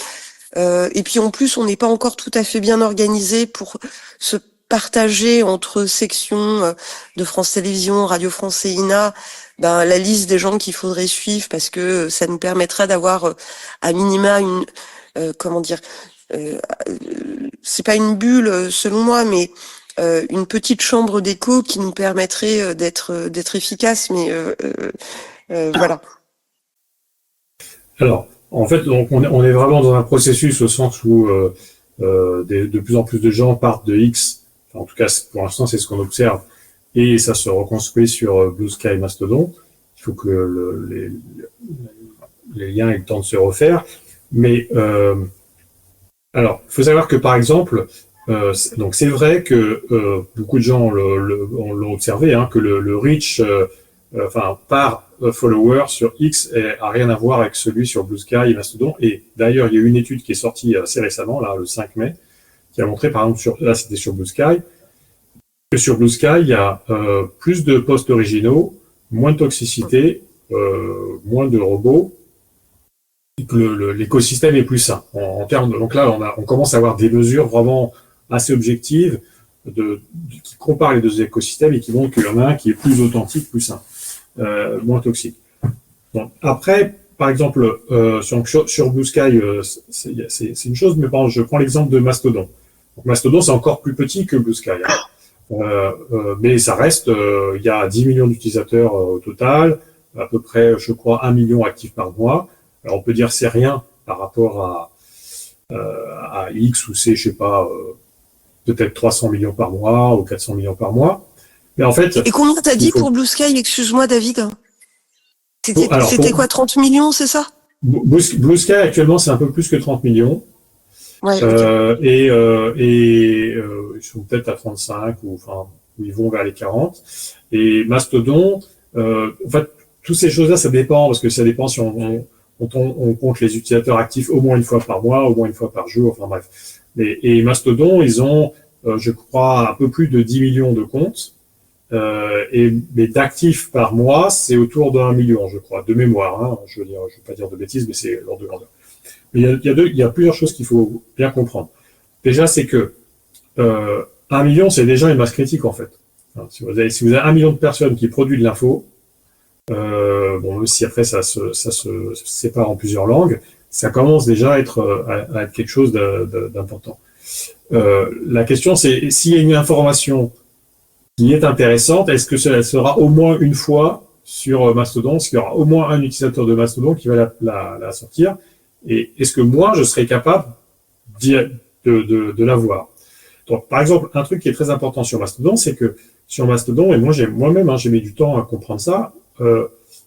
Et puis en plus, on n'est pas encore tout à fait bien organisé pour se partager entre sections de France Télévisions, Radio France et INA, la liste des gens qu'il faudrait suivre, parce que ça nous permettra d'avoir à minima une, c'est pas une bulle selon moi, mais une petite chambre d'écho qui nous permettrait d'être efficace, mais voilà. Alors, en fait, donc on est vraiment dans un processus au sens où de plus en plus de gens partent de X. Enfin, en tout cas, pour l'instant, c'est ce qu'on observe, et ça se reconstruit sur Blue Sky, Mastodon. Il faut que les liens aient le temps de se refaire. Mais alors, il faut savoir que par exemple, donc c'est vrai que beaucoup de gens l'ont observé, hein, que le reach, par follower sur X a rien à voir avec celui sur Blue Sky et Mastodon. Et d'ailleurs, il y a eu une étude qui est sortie assez récemment, là, le 5 mai, qui a montré, par exemple, là c'était sur Blue Sky, que sur Blue Sky, il y a plus de posts originaux, moins de toxicité, moins de robots, et que l'écosystème est plus sain. En termes donc là, on commence à avoir des mesures vraiment assez objectives qui comparent les deux écosystèmes et qui montrent qu'il y en a un qui est plus authentique, plus sain, moins toxique. Donc, après, par exemple, sur Blue Sky, c'est une chose, mais par exemple, je prends l'exemple de Mastodon. Donc, Mastodon, c'est encore plus petit que Blue Sky, hein. Mais ça reste, il y a 10 millions d'utilisateurs au total, à peu près, je crois, 1 million actifs par mois. Alors, on peut dire c'est rien par rapport à X ou c'est, je sais pas, peut-être 300 millions par mois ou 400 millions par mois. Mais en fait. Et combien t'as dit pour Blue Sky? Excuse-moi, David. C'était quoi, 30 millions, c'est ça? Blue Sky, actuellement, c'est un peu plus que 30 millions. Ouais, et ils sont peut-être à 35 ou ils vont vers les 40. Et Mastodon, en fait, toutes ces choses-là, ça dépend parce que ça dépend si on compte les utilisateurs actifs au moins une fois par mois, au moins une fois par jour, enfin bref. Et Mastodon, ils ont, je crois, un peu plus de 10 millions de comptes. Mais d'actifs par mois, c'est autour d'1 million, je crois, de mémoire. Hein, je veux pas dire de bêtises, mais c'est l'ordre de grandeur. Mais il y a plusieurs choses qu'il faut bien comprendre. Déjà, c'est que 1 million, c'est déjà une masse critique en fait. Hein, si vous avez 1 million de personnes qui produisent de l'info, même si après ça se sépare en plusieurs langues, ça commence déjà à être quelque chose d'important. La question, c'est s'il y a une information qui est intéressante, est-ce que cela sera au moins une fois sur Mastodon, est-ce qu'il y aura au moins un utilisateur de Mastodon qui va la sortir, et est-ce que moi, je serai capable de la voir. Donc, par exemple, un truc qui est très important sur Mastodon, c'est que sur Mastodon, et moi-même, j'ai mis du temps à comprendre ça,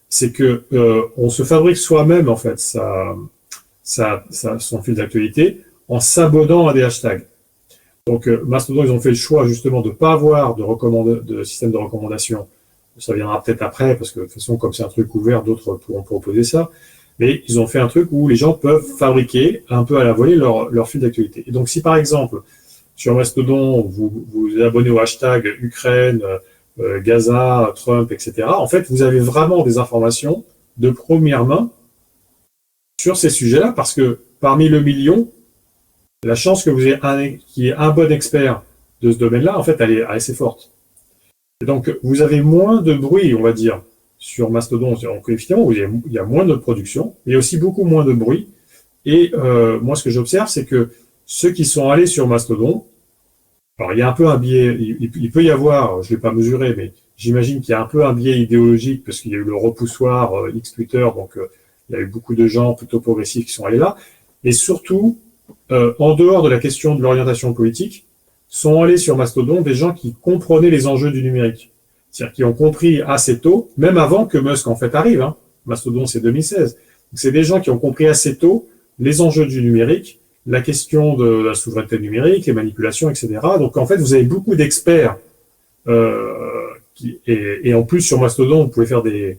c'est que on se fabrique soi-même, en fait, son fil d'actualité en s'abonnant à des hashtags. Donc, Mastodon, ils ont fait le choix justement de ne pas avoir de système de recommandation. Ça viendra peut-être après, parce que de toute façon, comme c'est un truc ouvert, d'autres pourront proposer ça. Mais ils ont fait un truc où les gens peuvent fabriquer un peu à la volée leur fil d'actualité. Et donc, si par exemple, sur Mastodon, vous abonnez au hashtag Ukraine, Gaza, Trump, etc., en fait, vous avez vraiment des informations de première main sur ces sujets-là, parce que parmi le million, la chance que vous ayez qu'il y ait un bon expert de ce domaine-là, en fait, elle est assez forte. Et donc, vous avez moins de bruit, on va dire, sur Mastodon. Donc, effectivement, il y a moins de production, mais il y a aussi beaucoup moins de bruit. Et moi, ce que j'observe, c'est que ceux qui sont allés sur Mastodon, alors il y a un peu un biais, il peut y avoir, je ne l'ai pas mesuré, mais j'imagine qu'il y a un peu un biais idéologique, parce qu'il y a eu le repoussoir X Twitter, donc il y a eu beaucoup de gens plutôt progressifs qui sont allés là. Et surtout, en dehors de la question de l'orientation politique, sont allés sur Mastodon des gens qui comprenaient les enjeux du numérique. C'est-à-dire qui ont compris assez tôt, même avant que Musk en fait arrive, hein. Mastodon c'est 2016. Donc, c'est des gens qui ont compris assez tôt les enjeux du numérique, la question de la souveraineté numérique, les manipulations, etc. Donc en fait, vous avez beaucoup d'experts et en plus sur Mastodon, vous pouvez faire des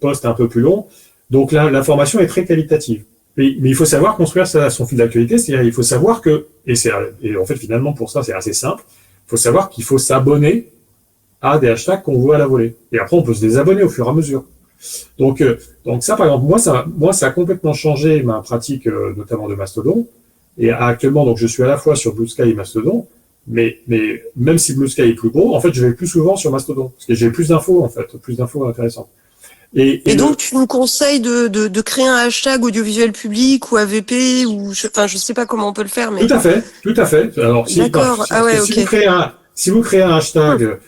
posts un peu plus longs. Donc là, l'information est très qualitative. Mais il faut savoir construire son fil d'actualité, c'est-à-dire il faut savoir que, et en fait finalement pour ça c'est assez simple, il faut savoir qu'il faut s'abonner à des hashtags qu'on voit à la volée. Et après on peut se désabonner au fur et à mesure. Donc ça par exemple, moi ça a complètement changé ma pratique notamment de Mastodon. Et actuellement donc je suis à la fois sur Blue Sky et Mastodon, mais même si Blue Sky est plus gros, en fait je vais plus souvent sur Mastodon parce que j'ai plus d'infos en fait, plus d'infos intéressantes. Et donc, tu nous conseilles de créer un hashtag audiovisuel public ou AVP ou je sais pas comment on peut le faire, mais. Tout à fait. Alors, si vous créez un hashtag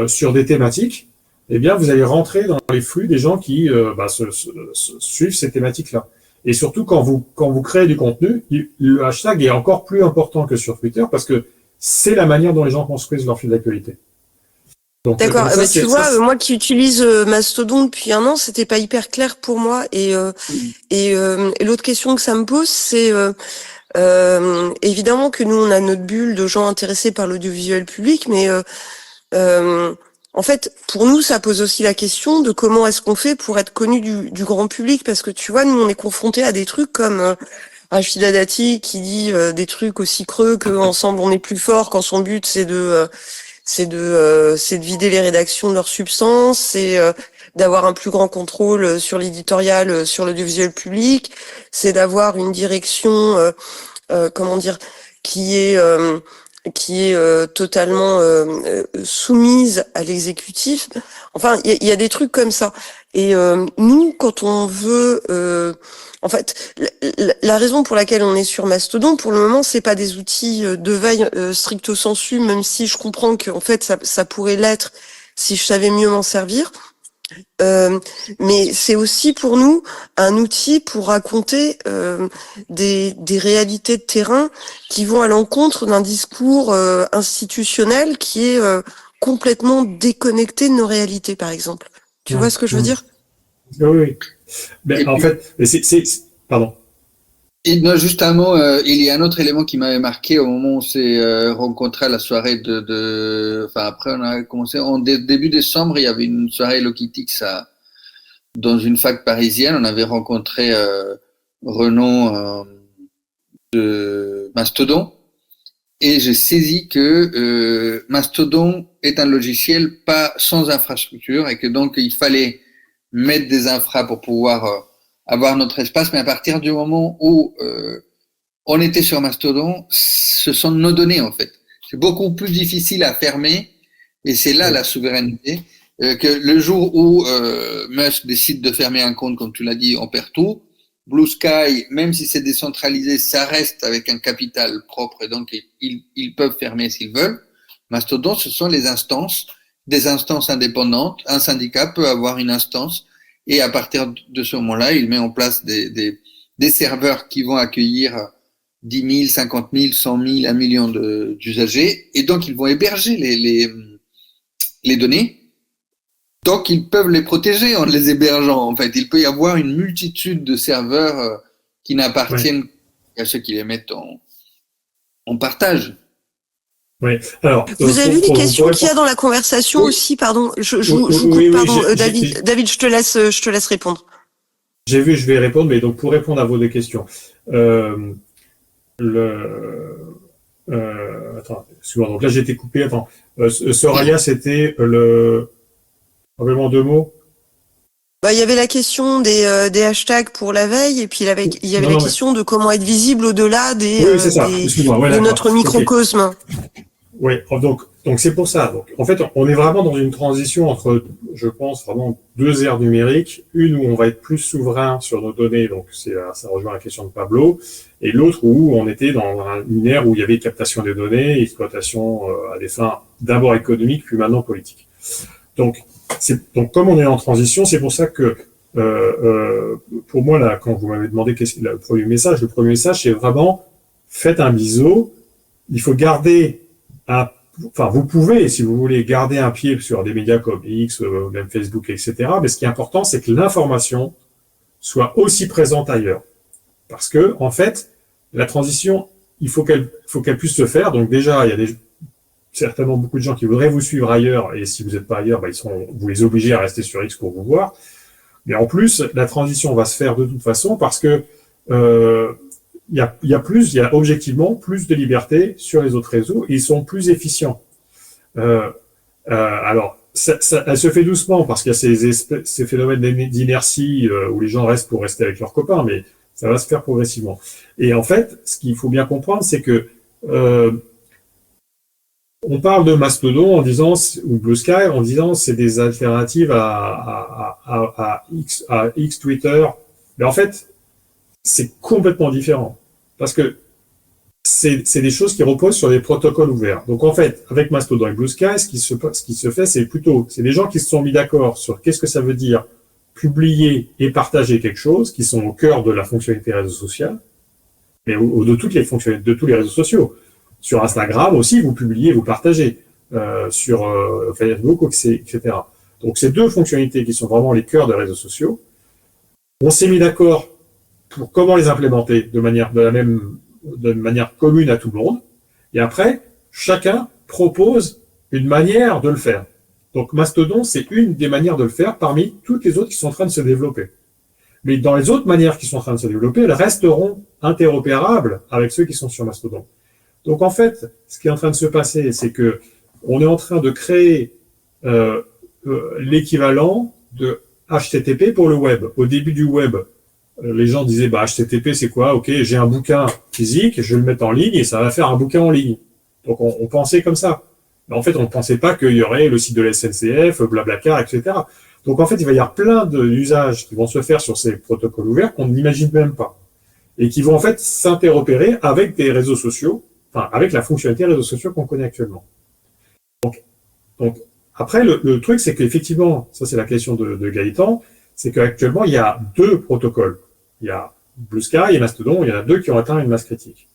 sur des thématiques, eh bien, vous allez rentrer dans les flux des gens qui suivent ces thématiques-là. Et surtout, quand vous créez du contenu, le hashtag est encore plus important que sur Twitter parce que c'est la manière dont les gens construisent leur fil d'actualité. Donc, D'accord. donc ça, Tu vois, moi qui utilise Mastodon depuis 1 an, c'était pas hyper clair pour moi. Et l'autre question que ça me pose, c'est évidemment que nous, on a notre bulle de gens intéressés par l'audiovisuel public, mais en fait, pour nous, ça pose aussi la question de comment est-ce qu'on fait pour être connu du grand public, parce que tu vois, nous, on est confrontés à des trucs comme Rachida Dati qui dit des trucs aussi creux que ensemble on est plus fort, quand son but c'est de vider les rédactions de leur substance, c'est d'avoir un plus grand contrôle sur l'éditorial, sur l'audiovisuel public, c'est d'avoir une direction, comment dire, qui est totalement soumise à l'exécutif. Enfin, il y a des trucs comme ça. Et nous, quand on veut, en fait, la raison pour laquelle on est sur Mastodon, pour le moment, c'est pas des outils de veille stricto sensu, même si je comprends que en fait ça pourrait l'être si je savais mieux m'en servir. Mais c'est aussi pour nous un outil pour raconter des réalités de terrain qui vont à l'encontre d'un discours institutionnel qui est complètement déconnecté de nos réalités, par exemple. Tu vois ce que je veux dire? Oui. Mais en fait, pardon. Et non, juste un mot, il y a un autre élément qui m'avait marqué au moment où on s'est rencontrés à la soirée enfin après on a commencé, début décembre, il y avait une soirée Lokitix dans une fac parisienne, on avait rencontré Renaud de Mastodon, et j'ai saisi que Mastodon est un logiciel pas sans infrastructure, et que donc il fallait mettre des infras pour pouvoir avoir notre espace, mais à partir du moment où on était sur Mastodon, ce sont nos données en fait. C'est beaucoup plus difficile à fermer, et c'est là la souveraineté, que le jour où Musk décide de fermer un compte, comme tu l'as dit, on perd tout. Blue Sky, même si c'est décentralisé, ça reste avec un capital propre, et donc ils peuvent fermer s'ils veulent. Mastodon, ce sont les instances, des instances indépendantes. Un syndicat peut avoir une instance, et à partir de ce moment-là, il met en place des serveurs qui vont accueillir 10 000, 50 000, 100 000, 1 million d'usagers, et donc ils vont héberger les données. Donc ils peuvent les protéger en les hébergeant. En fait, il peut y avoir une multitude de serveurs qui n'appartiennent qu'à ceux qui les mettent en partage. Oui. Alors, vous avez vu les questions qu'il y a dans la conversation aussi, pardon. Je vous coupe, pardon, David, je te laisse répondre. J'ai vu, je vais répondre, mais donc pour répondre à vos deux questions, attends, excuse-moi, donc là j'ai été coupé. Attends, Soraya, c'était vraiment 2 mots. Il y avait la question des hashtags pour la veille, et puis il y avait la question de comment être visible au-delà de notre microcosme. Oui, donc c'est pour ça. Donc, en fait, on est vraiment dans une transition entre, je pense, vraiment 2 ères numériques. Une où on va être plus souverain sur nos données, donc ça rejoint la question de Pablo, et l'autre où on était dans une ère où il y avait captation des données, exploitation à des fins d'abord économiques, puis maintenant politiques. Donc comme on est en transition, c'est pour ça que pour moi là, quand vous m'avez demandé qu'est-ce que le premier message, c'est vraiment faites un biseau. Il faut garder vous pouvez, si vous voulez, garder un pied sur des médias comme X, même Facebook, etc. Mais ce qui est important, c'est que l'information soit aussi présente ailleurs, parce que en fait, la transition, il faut qu'elle puisse se faire. Donc déjà, il y a certainement beaucoup de gens qui voudraient vous suivre ailleurs, et si vous n'êtes pas ailleurs, vous les obligez à rester sur X pour vous voir. Mais en plus, la transition va se faire de toute façon parce que il y a objectivement plus de liberté sur les autres réseaux, et ils sont plus efficients. Alors, elle se fait doucement parce qu'il y a ces phénomènes d'inertie où les gens restent pour rester avec leurs copains, mais ça va se faire progressivement. Et en fait, ce qu'il faut bien comprendre, c'est que on parle de Mastodon ou Blue Sky en disant c'est des alternatives à X Twitter, mais en fait c'est complètement différent parce que c'est des choses qui reposent sur des protocoles ouverts. Donc en fait, avec Mastodon et Blue Sky, ce qui se fait, c'est des gens qui se sont mis d'accord sur qu'est-ce que ça veut dire publier et partager quelque chose, qui sont au cœur de la fonctionnalité réseau social, mais de toutes les fonctionnalités de tous les réseaux sociaux. Sur Instagram aussi, vous publiez, vous partagez. sur Facebook, etc. Donc, ces deux fonctionnalités qui sont vraiment les cœurs des réseaux sociaux, on s'est mis d'accord pour comment les implémenter de manière commune à tout le monde. Et après, chacun propose une manière de le faire. Donc, Mastodon, c'est une des manières de le faire parmi toutes les autres qui sont en train de se développer. Mais dans les autres manières qui sont en train de se développer, elles resteront interopérables avec ceux qui sont sur Mastodon. Donc, en fait, ce qui est en train de se passer, c'est que on est en train de créer l'équivalent de HTTP pour le web. Au début du web, les gens disaient, HTTP, c'est quoi? Ok, j'ai un bouquin physique, je vais le mettre en ligne et ça va faire un bouquin en ligne. Donc, on pensait comme ça. Mais en fait, on ne pensait pas qu'il y aurait le site de la SNCF, Blablacar, etc. Donc, en fait, il va y avoir plein d'usages qui vont se faire sur ces protocoles ouverts qu'on n'imagine même pas. Et qui vont, en fait, s'interopérer avec des réseaux sociaux, enfin, avec la fonctionnalité réseaux sociaux qu'on connaît actuellement. Donc après, le truc, c'est qu'effectivement, ça c'est la question de Gaëtan, c'est qu'actuellement, il y a deux protocoles. Il y a Blue Sky et Mastodon, il y en a deux qui ont atteint une masse critique.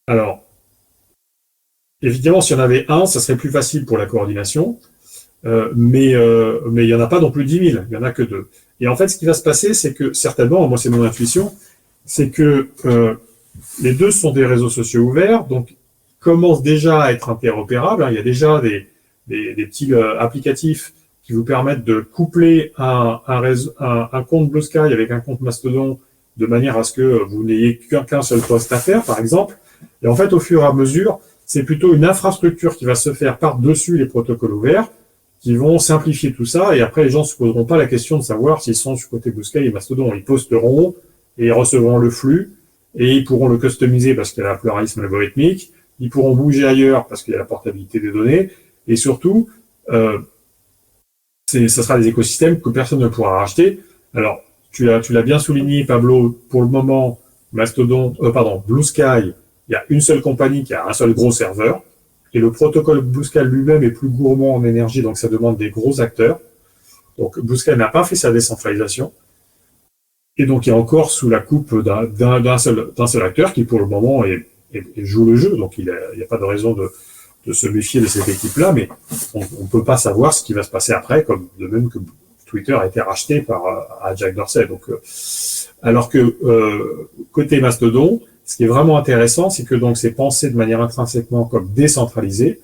Alors, évidemment, s'il y en avait un, ça serait plus facile pour la coordination, mais il n'y en a pas non plus 10 000, il n'y en a que deux. Et en fait, ce qui va se passer, c'est que certainement, moi c'est mon intuition, c'est que les deux sont des réseaux sociaux ouverts, donc commencent déjà à être interopérables. Il y a déjà des petits applicatifs qui vous permettent de coupler un compte Blue Sky avec un compte Mastodon de manière à ce que vous n'ayez qu'un seul poste à faire, par exemple. Et en fait, au fur et à mesure, c'est plutôt une infrastructure qui va se faire par-dessus les protocoles ouverts, qui vont simplifier tout ça. Et après, les gens ne se poseront pas la question de savoir s'ils sont sur côté Blue Sky et Mastodon. Ils posteront et ils recevront le flux et ils pourront le customiser parce qu'il y a le pluralisme algorithmique. Ils pourront bouger ailleurs parce qu'il y a la portabilité des données. Et surtout, ce sera des écosystèmes que personne ne pourra racheter. Alors, tu l'as bien souligné, Pablo, pour le moment, Blue Sky, il y a une seule compagnie qui a un seul gros serveur. Et le protocole Blue Sky lui-même est plus gourmand en énergie, donc ça demande des gros acteurs. Donc, Blue Sky n'a pas fait sa décentralisation. Et donc, il est encore sous la coupe d'un seul acteur qui, pour le moment, joue le jeu. Donc, il n'y a pas de raison de se méfier de cette équipe-là, mais on ne peut pas savoir ce qui va se passer après, comme de même que Twitter a été racheté à Jack Dorsey. Donc, alors que côté Mastodon, ce qui est vraiment intéressant, c'est que donc c'est pensé de manière intrinsèquement comme décentralisé.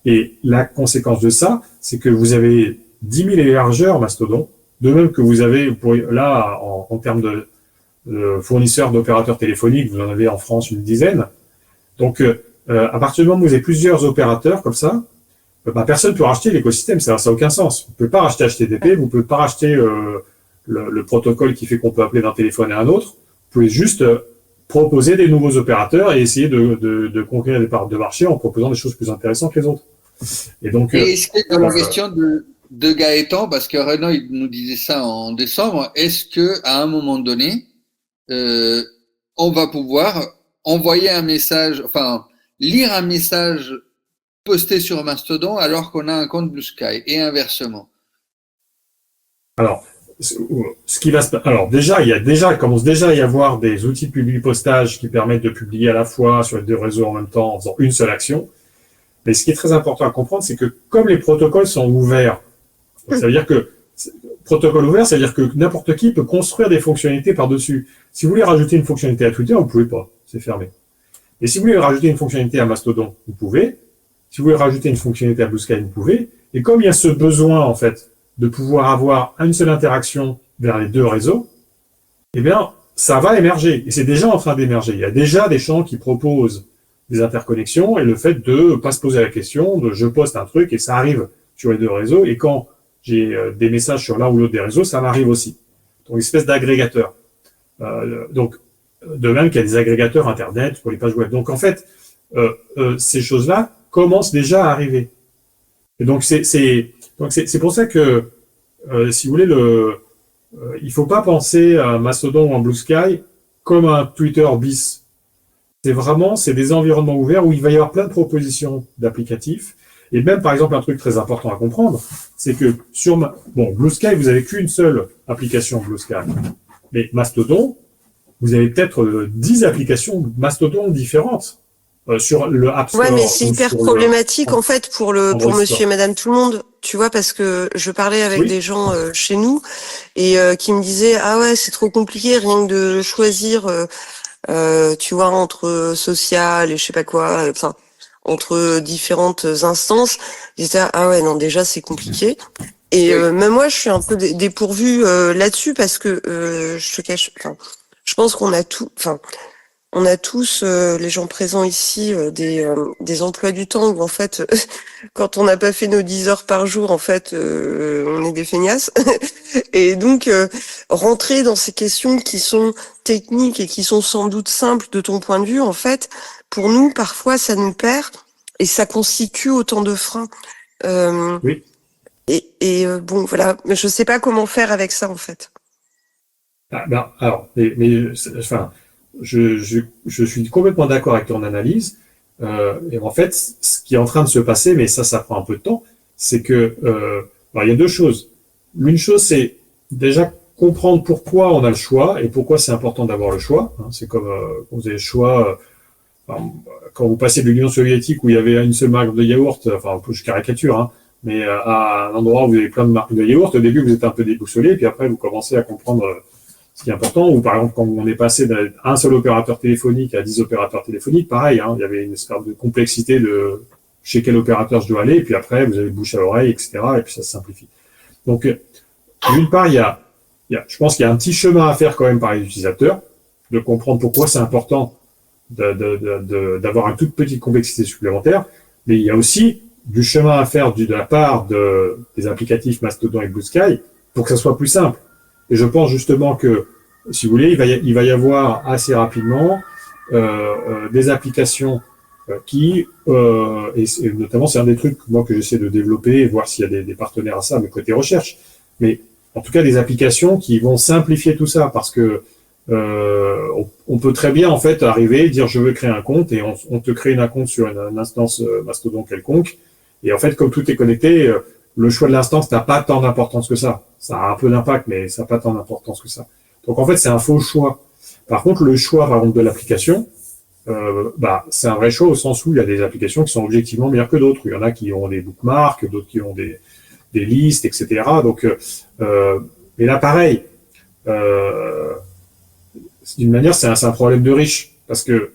Et la conséquence de ça, c'est que vous avez 10 000 hébergeurs Mastodon, de même que vous avez, là, en termes de fournisseurs d'opérateurs téléphoniques, vous en avez en France une dizaine. Donc, à partir du moment où vous avez plusieurs opérateurs comme ça, personne ne peut racheter l'écosystème, ça n'a aucun sens. Vous ne pouvez pas racheter HTTP, vous ne pouvez pas racheter le protocole qui fait qu'on peut appeler d'un téléphone à un autre. Vous pouvez juste proposer des nouveaux opérateurs et essayer de conquérir des parts de marché en proposant des choses plus intéressantes que les autres. Et donc, est-ce que dans la question de Gaëtan, parce que Renaud il nous disait ça en décembre, est-ce que à un moment donné, on va pouvoir envoyer un message, enfin lire un message posté sur Mastodon alors qu'on a un compte Blue Sky et inversement? Alors, déjà, il commence déjà à y avoir des outils de publi-postage qui permettent de publier à la fois sur les deux réseaux en même temps en faisant une seule action. Mais ce qui est très important à comprendre, c'est que comme les protocoles sont ouverts, ça veut dire que protocole ouvert, ça veut dire que n'importe qui peut construire des fonctionnalités par-dessus. Si vous voulez rajouter une fonctionnalité à Twitter, vous ne pouvez pas, c'est fermé. Et si vous voulez rajouter une fonctionnalité à Mastodon, vous pouvez. Si vous voulez rajouter une fonctionnalité à Blue Sky, vous pouvez. Et comme il y a ce besoin, en fait, de pouvoir avoir une seule interaction vers les deux réseaux, eh bien, ça va émerger. Et c'est déjà en train d'émerger. Il y a déjà des gens qui proposent des interconnexions et le fait de pas se poser la question de je poste un truc et ça arrive sur les deux réseaux. Et quand j'ai des messages sur l'un ou l'autre des réseaux, ça m'arrive aussi. Donc, une espèce d'agrégateur. Donc, de même qu'il y a des agrégateurs Internet pour les pages web. Donc, en fait, ces choses-là commencent déjà à arriver. Et donc, c'est pour ça que, si vous voulez, il faut pas penser à Mastodon ou à Blue Sky comme un Twitter bis. C'est des environnements ouverts où il va y avoir plein de propositions d'applicatifs. Et même, par exemple, un truc très important à comprendre, c'est que Blue Sky, vous avez qu'une seule application Blue Sky. Mais Mastodon, vous avez peut-être 10 applications Mastodon différentes. sur le App Store. Ouais, mais c'est ou hyper sur problématique en fait pour Android monsieur Store. et madame tout le monde, tu vois, parce que je parlais avec Oui. des gens chez nous et qui me disaient ah ouais, c'est trop compliqué rien que de choisir tu vois entre social et je sais pas quoi, enfin entre différentes instances. Ils étaient ah ouais, non, déjà c'est compliqué. Et Oui. même moi, je suis un peu dépourvue là-dessus parce que je te cache, enfin, je pense qu'on a tout, enfin, on a tous les gens présents ici des emplois du temps où en fait, quand on n'a pas fait nos 10 heures par jour, en fait, on est des feignasses. Et donc, rentrer dans ces questions qui sont techniques et qui sont sans doute simples de ton point de vue, en fait, pour nous, parfois, ça nous perd et ça constitue autant de freins. Euh, Oui. bon, voilà, mais je sais pas comment faire avec ça en fait. Ah, ben, alors, enfin, je suis complètement d'accord avec ton analyse. Et en fait, ce qui est en train de se passer, mais ça prend un peu de temps, c'est que alors, il y a deux choses. Une chose, c'est déjà comprendre pourquoi on a le choix et pourquoi c'est important d'avoir le choix. Hein. C'est comme quand vous avez le choix, quand vous passez de l'Union soviétique où il y avait une seule marque de yaourt, enfin, je caricature, hein, mais à un endroit où vous avez plein de marques de yaourt, au début vous êtes un peu déboussolé, puis après vous commencez à comprendre ce qui est important, ou par exemple quand on est passé d'un seul opérateur téléphonique à 10 opérateurs téléphoniques, pareil, hein, il y avait une espèce de complexité de chez quel opérateur je dois aller, et puis après vous avez le bouche à oreille, etc., et puis ça se simplifie. Donc, d'une part, je pense qu'il y a un petit chemin à faire quand même par les utilisateurs, de comprendre pourquoi c'est important d'avoir une toute petite complexité supplémentaire, mais il y a aussi du chemin à faire de la part des applicatifs Mastodon et Blue Sky pour que ça soit plus simple. Et je pense justement que, si vous voulez, il va y avoir assez rapidement des applications qui, et notamment c'est un des trucs moi que j'essaie de développer, voir s'il y a des partenaires à ça, mais côté recherche, mais en tout cas des applications qui vont simplifier tout ça, parce que on peut très bien en fait arriver, dire je veux créer un compte et on te crée un compte sur une instance Mastodon quelconque, et en fait comme tout est connecté, le choix de l'instance n'a pas tant d'importance que ça. Ça a un peu d'impact, mais ça n'a pas tant d'importance que ça. Donc en fait c'est un faux choix. Par contre le choix par exemple de l'application, c'est un vrai choix au sens où il y a des applications qui sont objectivement meilleures que d'autres. Il y en a qui ont des bookmarks, d'autres qui ont des listes, etc. Donc mais là pareil. D'une manière, c'est un problème de riche, parce que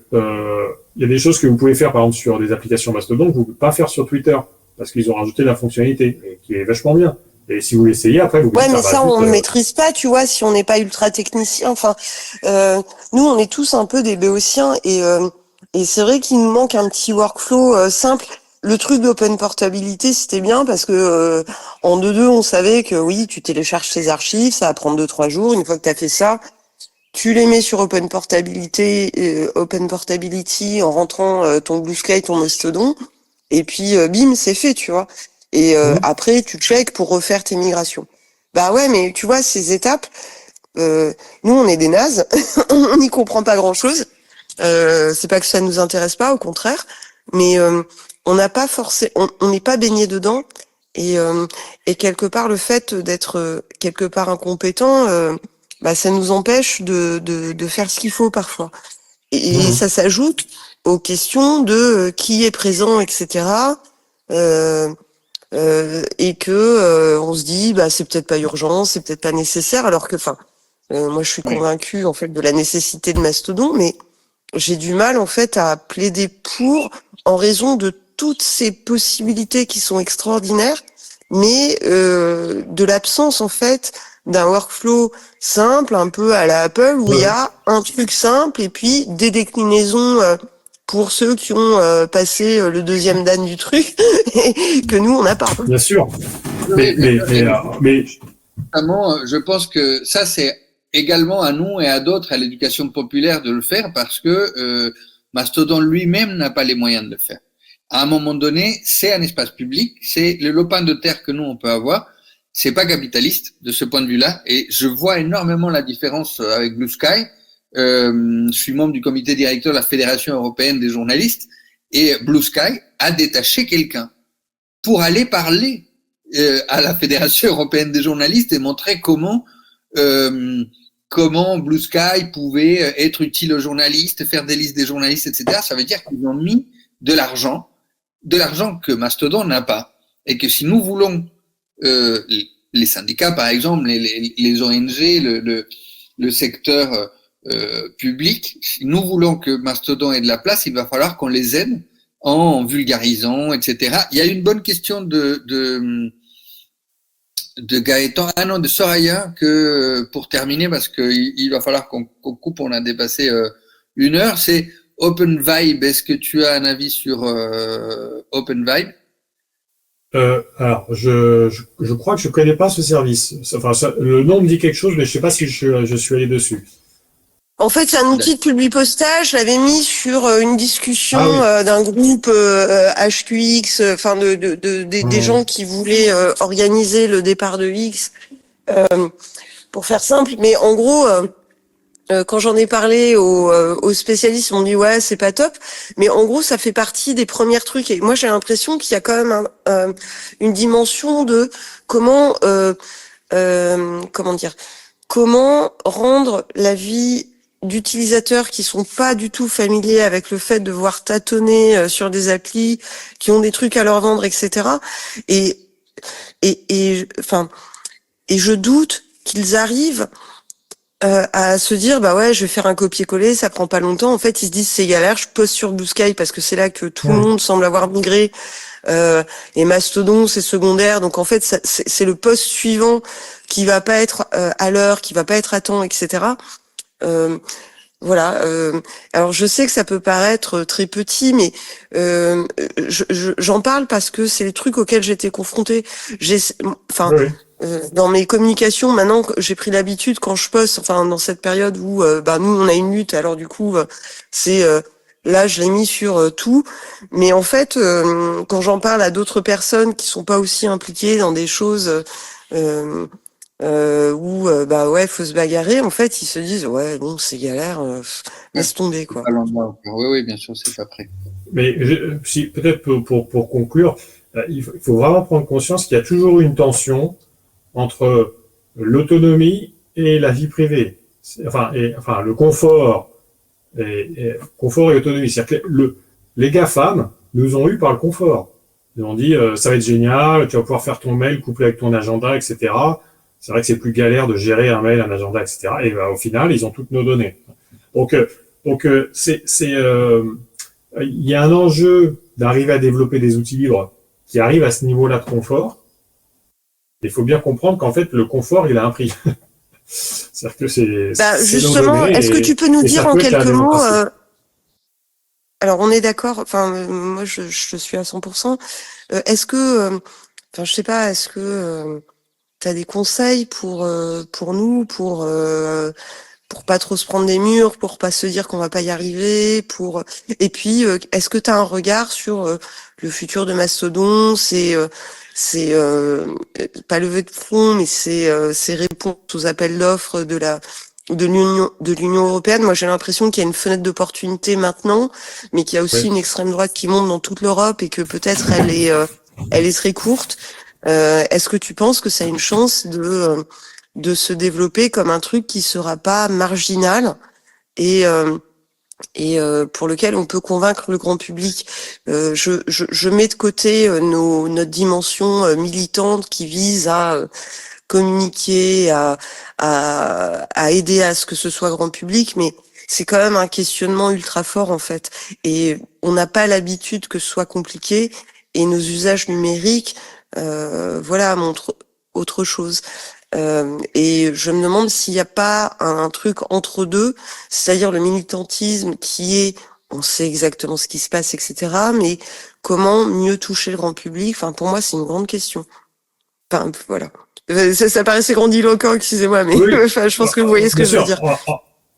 il y a des choses que vous pouvez faire, par exemple, sur des applications Mastodon, que vous ne pouvez pas faire sur Twitter, parce qu'ils ont rajouté la fonctionnalité, et qui est vachement bien. Et si vous l'essayez, après, vous Ouais, dites, mais ça, on ne maîtrise pas, tu vois, si on n'est pas ultra technicien. Enfin, nous, on est tous un peu des béotiens et c'est vrai qu'il nous manque un petit workflow simple. Le truc d'open portabilité, c'était bien parce que en 2-2, on savait que oui, tu télécharges tes archives, ça va prendre 2-3 jours. Une fois que tu as fait ça, tu les mets sur Open Portability en rentrant ton Blue Sky, ton Mastodon, et puis bim, c'est fait, tu vois. Et après, tu check pour refaire tes migrations. Bah ouais, mais tu vois, ces étapes, nous, on est des nazes, on n'y comprend pas grand-chose. C'est pas que ça nous intéresse pas, au contraire, mais on n'a pas forcé, on n'est pas baigné dedans, et quelque part, le fait d'être quelque part incompétent, ça nous empêche de faire ce qu'il faut parfois. Et ça s'ajoute aux questions de qui est présent, etc. Et que on se dit c'est peut-être pas urgent, c'est peut-être pas nécessaire, alors que moi je suis convaincue en fait de la nécessité de Mastodon, mais j'ai du mal en fait à plaider pour en raison de toutes ces possibilités qui sont extraordinaires, mais de l'absence en fait d'un workflow simple, un peu à la Apple, où il y a un truc simple et puis des déclinaisons pour ceux qui ont passé le deuxième dan du truc, que nous, on n'a pas. Bien sûr. Mais Notamment, je pense que ça, c'est également à nous et à d'autres, à l'éducation populaire, de le faire, parce que Mastodon lui-même n'a pas les moyens de le faire. À un moment donné, c'est un espace public, c'est le lopin de terre que nous, on peut avoir. C'est pas capitaliste de ce point de vue-là, et je vois énormément la différence avec Blue Sky. Je suis membre du comité directeur de la Fédération européenne des journalistes, et Blue Sky a détaché quelqu'un pour aller parler à la Fédération européenne des journalistes et montrer comment comment Blue Sky pouvait être utile aux journalistes, faire des listes des journalistes, etc. Ça veut dire qu'ils ont mis de l'argent que Mastodon n'a pas. Et que si nous voulons, les syndicats par exemple, les ONG, le secteur public, si nous voulons que Mastodon ait de la place, il va falloir qu'on les aide en vulgarisant, etc. Il y a une bonne question de Gaëtan, de Soraya, que pour terminer, parce qu'il va falloir qu'on coupe, on a dépassé 1 heure, c'est OpenVibe. Est-ce que tu as un avis sur OpenVibe? Alors, je crois que je connais pas ce service. Enfin, le nom me dit quelque chose, mais je sais pas si je suis allé dessus. En fait, c'est un outil de publipostage. Je l'avais mis sur une discussion d'un groupe HQX, enfin des gens qui voulaient organiser le départ de X. Pour faire simple, mais en gros, quand j'en ai parlé aux spécialistes, ils m'ont dit ouais, c'est pas top. Mais en gros, ça fait partie des premiers trucs. Et moi, j'ai l'impression qu'il y a quand même une dimension de comment dire, comment rendre la vie d'utilisateurs qui sont pas du tout familiers avec le fait de voir tâtonner sur des applis, qui ont des trucs à leur vendre, etc. Et je doute qu'ils arrivent à se dire bah ouais, je vais faire un copier-coller, ça prend pas longtemps. En fait, ils se disent c'est galère, je poste sur Blue Sky parce que c'est là que tout le monde semble avoir migré. Et Mastodon, c'est secondaire. Donc en fait, c'est le post suivant qui va pas être à l'heure, qui va pas être à temps, etc. Voilà. Alors je sais que ça peut paraître très petit, mais j'en parle parce que c'est les trucs auxquels j'étais confrontée. Dans mes communications, maintenant, j'ai pris l'habitude quand je poste, enfin dans cette période où nous on a une lutte, alors du coup c'est là je l'ai mis sur tout, mais en fait quand j'en parle à d'autres personnes qui sont pas aussi impliquées dans des choses où faut se bagarrer, en fait ils se disent ouais bon c'est galère, laisse tomber quoi. Oui, bien sûr, c'est pas prêt. Mais si peut-être pour conclure, il faut vraiment prendre conscience qu'il y a toujours une tension entre l'autonomie et la vie privée. Enfin, le confort et autonomie. C'est-à-dire que les GAFAM nous ont eu par le confort. Ils ont dit, ça va être génial, tu vas pouvoir faire ton mail couplé avec ton agenda, etc. C'est vrai que c'est plus galère de gérer un mail, un agenda, etc. Et au final, ils ont toutes nos données. Donc, il y a un enjeu d'arriver à développer des outils libres qui arrivent à ce niveau-là de confort. Il faut bien comprendre qu'en fait, le confort, il a un prix. C'est-à-dire que justement, est-ce que tu peux nous dire en quelques mots alors, on est d'accord, enfin, moi, je suis à 100%. Est-ce que, je sais pas, est-ce que tu as des conseils pour nous, pour pas trop se prendre des murs, pour pas se dire qu'on va pas y arriver, et puis est-ce que tu as un regard sur le futur de Mastodon, c'est pas levé de fonds, mais c'est réponse aux appels d'offres de l'Union européenne. Moi, j'ai l'impression qu'il y a une fenêtre d'opportunité maintenant, mais qu'il y a aussi une extrême droite qui monte dans toute l'Europe et que peut-être elle est très courte. Est-ce que tu penses que ça a une chance de se développer comme un truc qui sera pas marginal et pour lequel on peut convaincre le grand public? Je mets de côté notre dimension militante qui vise à communiquer, à aider à ce que ce soit grand public, mais c'est quand même un questionnement ultra fort en fait. Et on n'a pas l'habitude que ce soit compliqué, et nos usages numériques, montrent autre chose. Et je me demande s'il n'y a pas un truc entre deux, c'est-à-dire le militantisme on sait exactement ce qui se passe, etc., mais comment mieux toucher le grand public? Enfin, pour moi, c'est une grande question. Enfin, voilà. Ça paraissait grandiloquent, excusez-moi, mais je pense que vous voyez ce que je veux dire.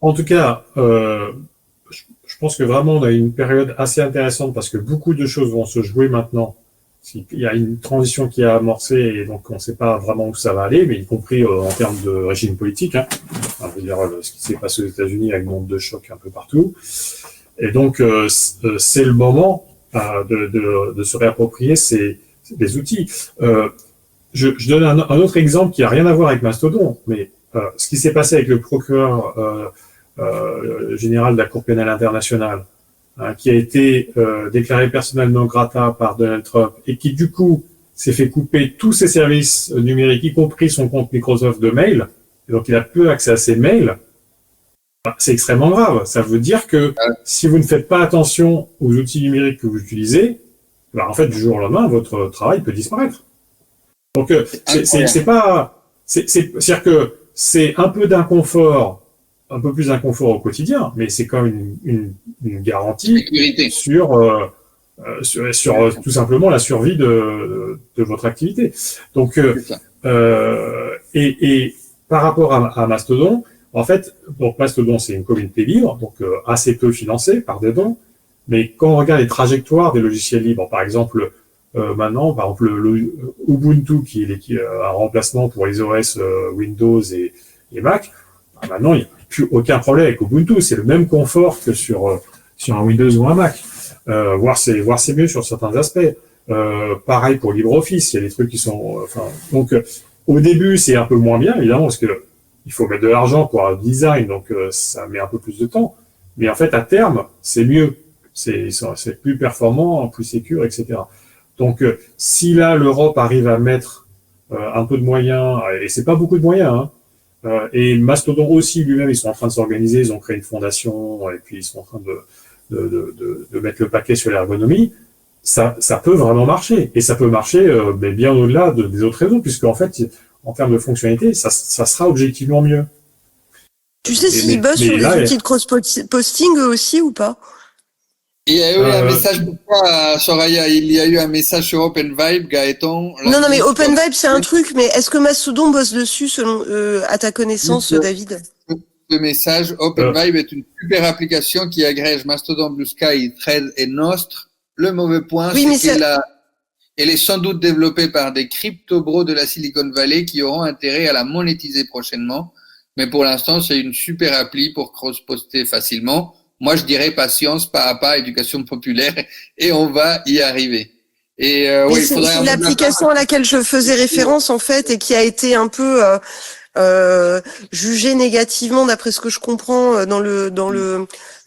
En tout cas, je pense que vraiment on a une période assez intéressante parce que beaucoup de choses vont se jouer maintenant. Il y a une transition qui a amorcé et donc on ne sait pas vraiment où ça va aller, mais y compris en termes de régime politique. Enfin, je veux dire, ce qui s'est passé aux États-Unis avec l'onde de choc un peu partout. Et donc c'est le moment de se réapproprier des outils. Je donne un autre exemple qui a rien à voir avec Mastodon, mais ce qui s'est passé avec le procureur général de la Cour pénale internationale, qui a été déclaré persona non grata par Donald Trump et qui du coup s'est fait couper tous ses services numériques, y compris son compte Microsoft de mail, et donc il a peu accès à ses mails, c'est extrêmement grave. Ça veut dire que si vous ne faites pas attention aux outils numériques que vous utilisez, en fait, du jour au lendemain, votre travail peut disparaître. Donc, c'est-à-dire que c'est un peu d'inconfort, un peu plus d'inconfort au quotidien, mais c'est quand même une garantie sur tout simplement la survie de votre activité. Donc, et par rapport à Mastodon, en fait, donc Mastodon, c'est une communauté libre, donc assez peu financée par des dons, mais quand on regarde les trajectoires des logiciels libres, par exemple, maintenant, par exemple, le Ubuntu, qui est un remplacement pour les OS Windows et Mac, maintenant, il n'y a plus aucun problème avec Ubuntu, c'est le même confort que sur un Windows ou un Mac, voire c'est mieux sur certains aspects. Pareil pour LibreOffice, il y a des trucs qui sont... donc, au début, c'est un peu moins bien, évidemment, parce que il faut mettre de l'argent pour un design, donc ça met un peu plus de temps. Mais en fait, à terme, c'est mieux. C'est plus performant, plus sécure, etc. Donc, si là, l'Europe arrive à mettre un peu de moyens, et c'est pas beaucoup de moyens, et Mastodon aussi, lui-même, ils sont en train de s'organiser, ils ont créé une fondation, et puis ils sont en train de mettre le paquet sur l'ergonomie, ça peut vraiment marcher. Et ça peut marcher mais bien au-delà des autres réseaux, puisque en fait, en termes de fonctionnalité, ça sera objectivement mieux. Tu sais s'ils bossent sur les outils de cross-posting eux aussi ou pas? Il y a eu un message pour toi, Soraya. Il y a eu un message sur OpenVibe, Gaëtan. Non, mais OpenVibe, c'est un truc, mais est-ce que Mastodon bosse dessus, selon à ta connaissance, David? Le message, OpenVibe est une super application qui agrège Mastodon, Blue Sky, Thread et Nostr. Le mauvais point, c'est qu'elle est sans doute développée par des crypto-bros de la Silicon Valley qui auront intérêt à la monétiser prochainement. Mais pour l'instant, c'est une super appli pour cross-poster facilement. Moi, je dirais patience, pas à pas, éducation populaire, et on va y arriver. Et c'est l'application à laquelle je faisais référence en fait, et qui a été un peu jugée négativement, d'après ce que je comprends, dans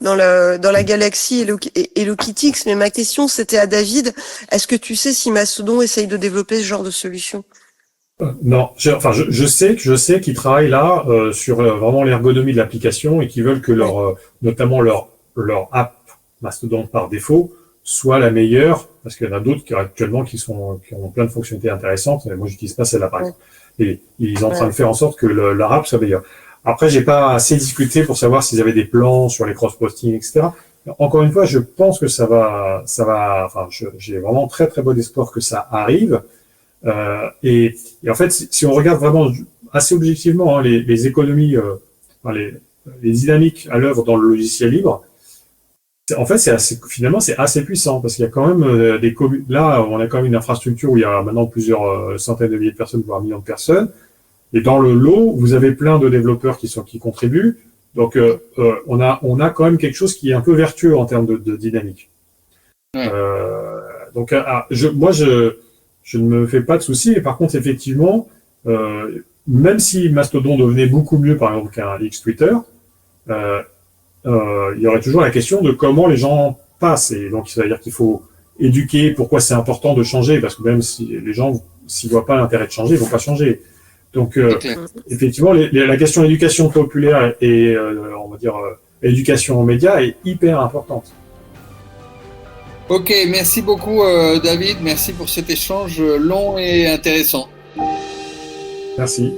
la galaxie Hello Kitty. Mais ma question, c'était à David. Est-ce que tu sais si Mastodon essaye de développer ce genre de solution? Non, je sais qu'ils travaillent là sur vraiment l'ergonomie de l'application et qu'ils veulent que notamment leur app Mastodon par défaut soit la meilleure, parce qu'il y en a d'autres actuellement qui ont plein de fonctionnalités intéressantes, mais moi j'utilise pas celle-là par exemple. Et ils sont en train de faire en sorte que leur app soit meilleure. Après, j'ai pas assez discuté pour savoir s'ils avaient des plans sur les cross-posting, etc. Encore une fois, je pense que ça va, enfin, j'ai vraiment très très bon espoir que ça arrive. Et en fait, si on regarde vraiment assez objectivement les économies, les dynamiques à l'œuvre dans le logiciel libre, en fait, finalement, c'est assez puissant parce qu'il y a quand même des communes. Là, on a quand même une infrastructure où il y a maintenant plusieurs centaines de milliers de personnes, voire millions de personnes. Et dans le lot, vous avez plein de développeurs qui contribuent. Donc, on a quand même quelque chose qui est un peu vertueux en termes de dynamique. Donc, moi, je ne me fais pas de soucis. Et par contre, effectivement, même si Mastodon devenait beaucoup mieux, par exemple, qu'un X Twitter, il y aurait toujours la question de comment les gens passent. Et donc, ça veut dire qu'il faut éduquer pourquoi c'est important de changer, parce que même si les gens, s'ils voient pas l'intérêt de changer, ils vont pas changer. Donc, effectivement, la question d'éducation populaire et, on va dire, éducation aux médias est hyper importante. Ok, merci beaucoup David, merci pour cet échange long et intéressant. Merci.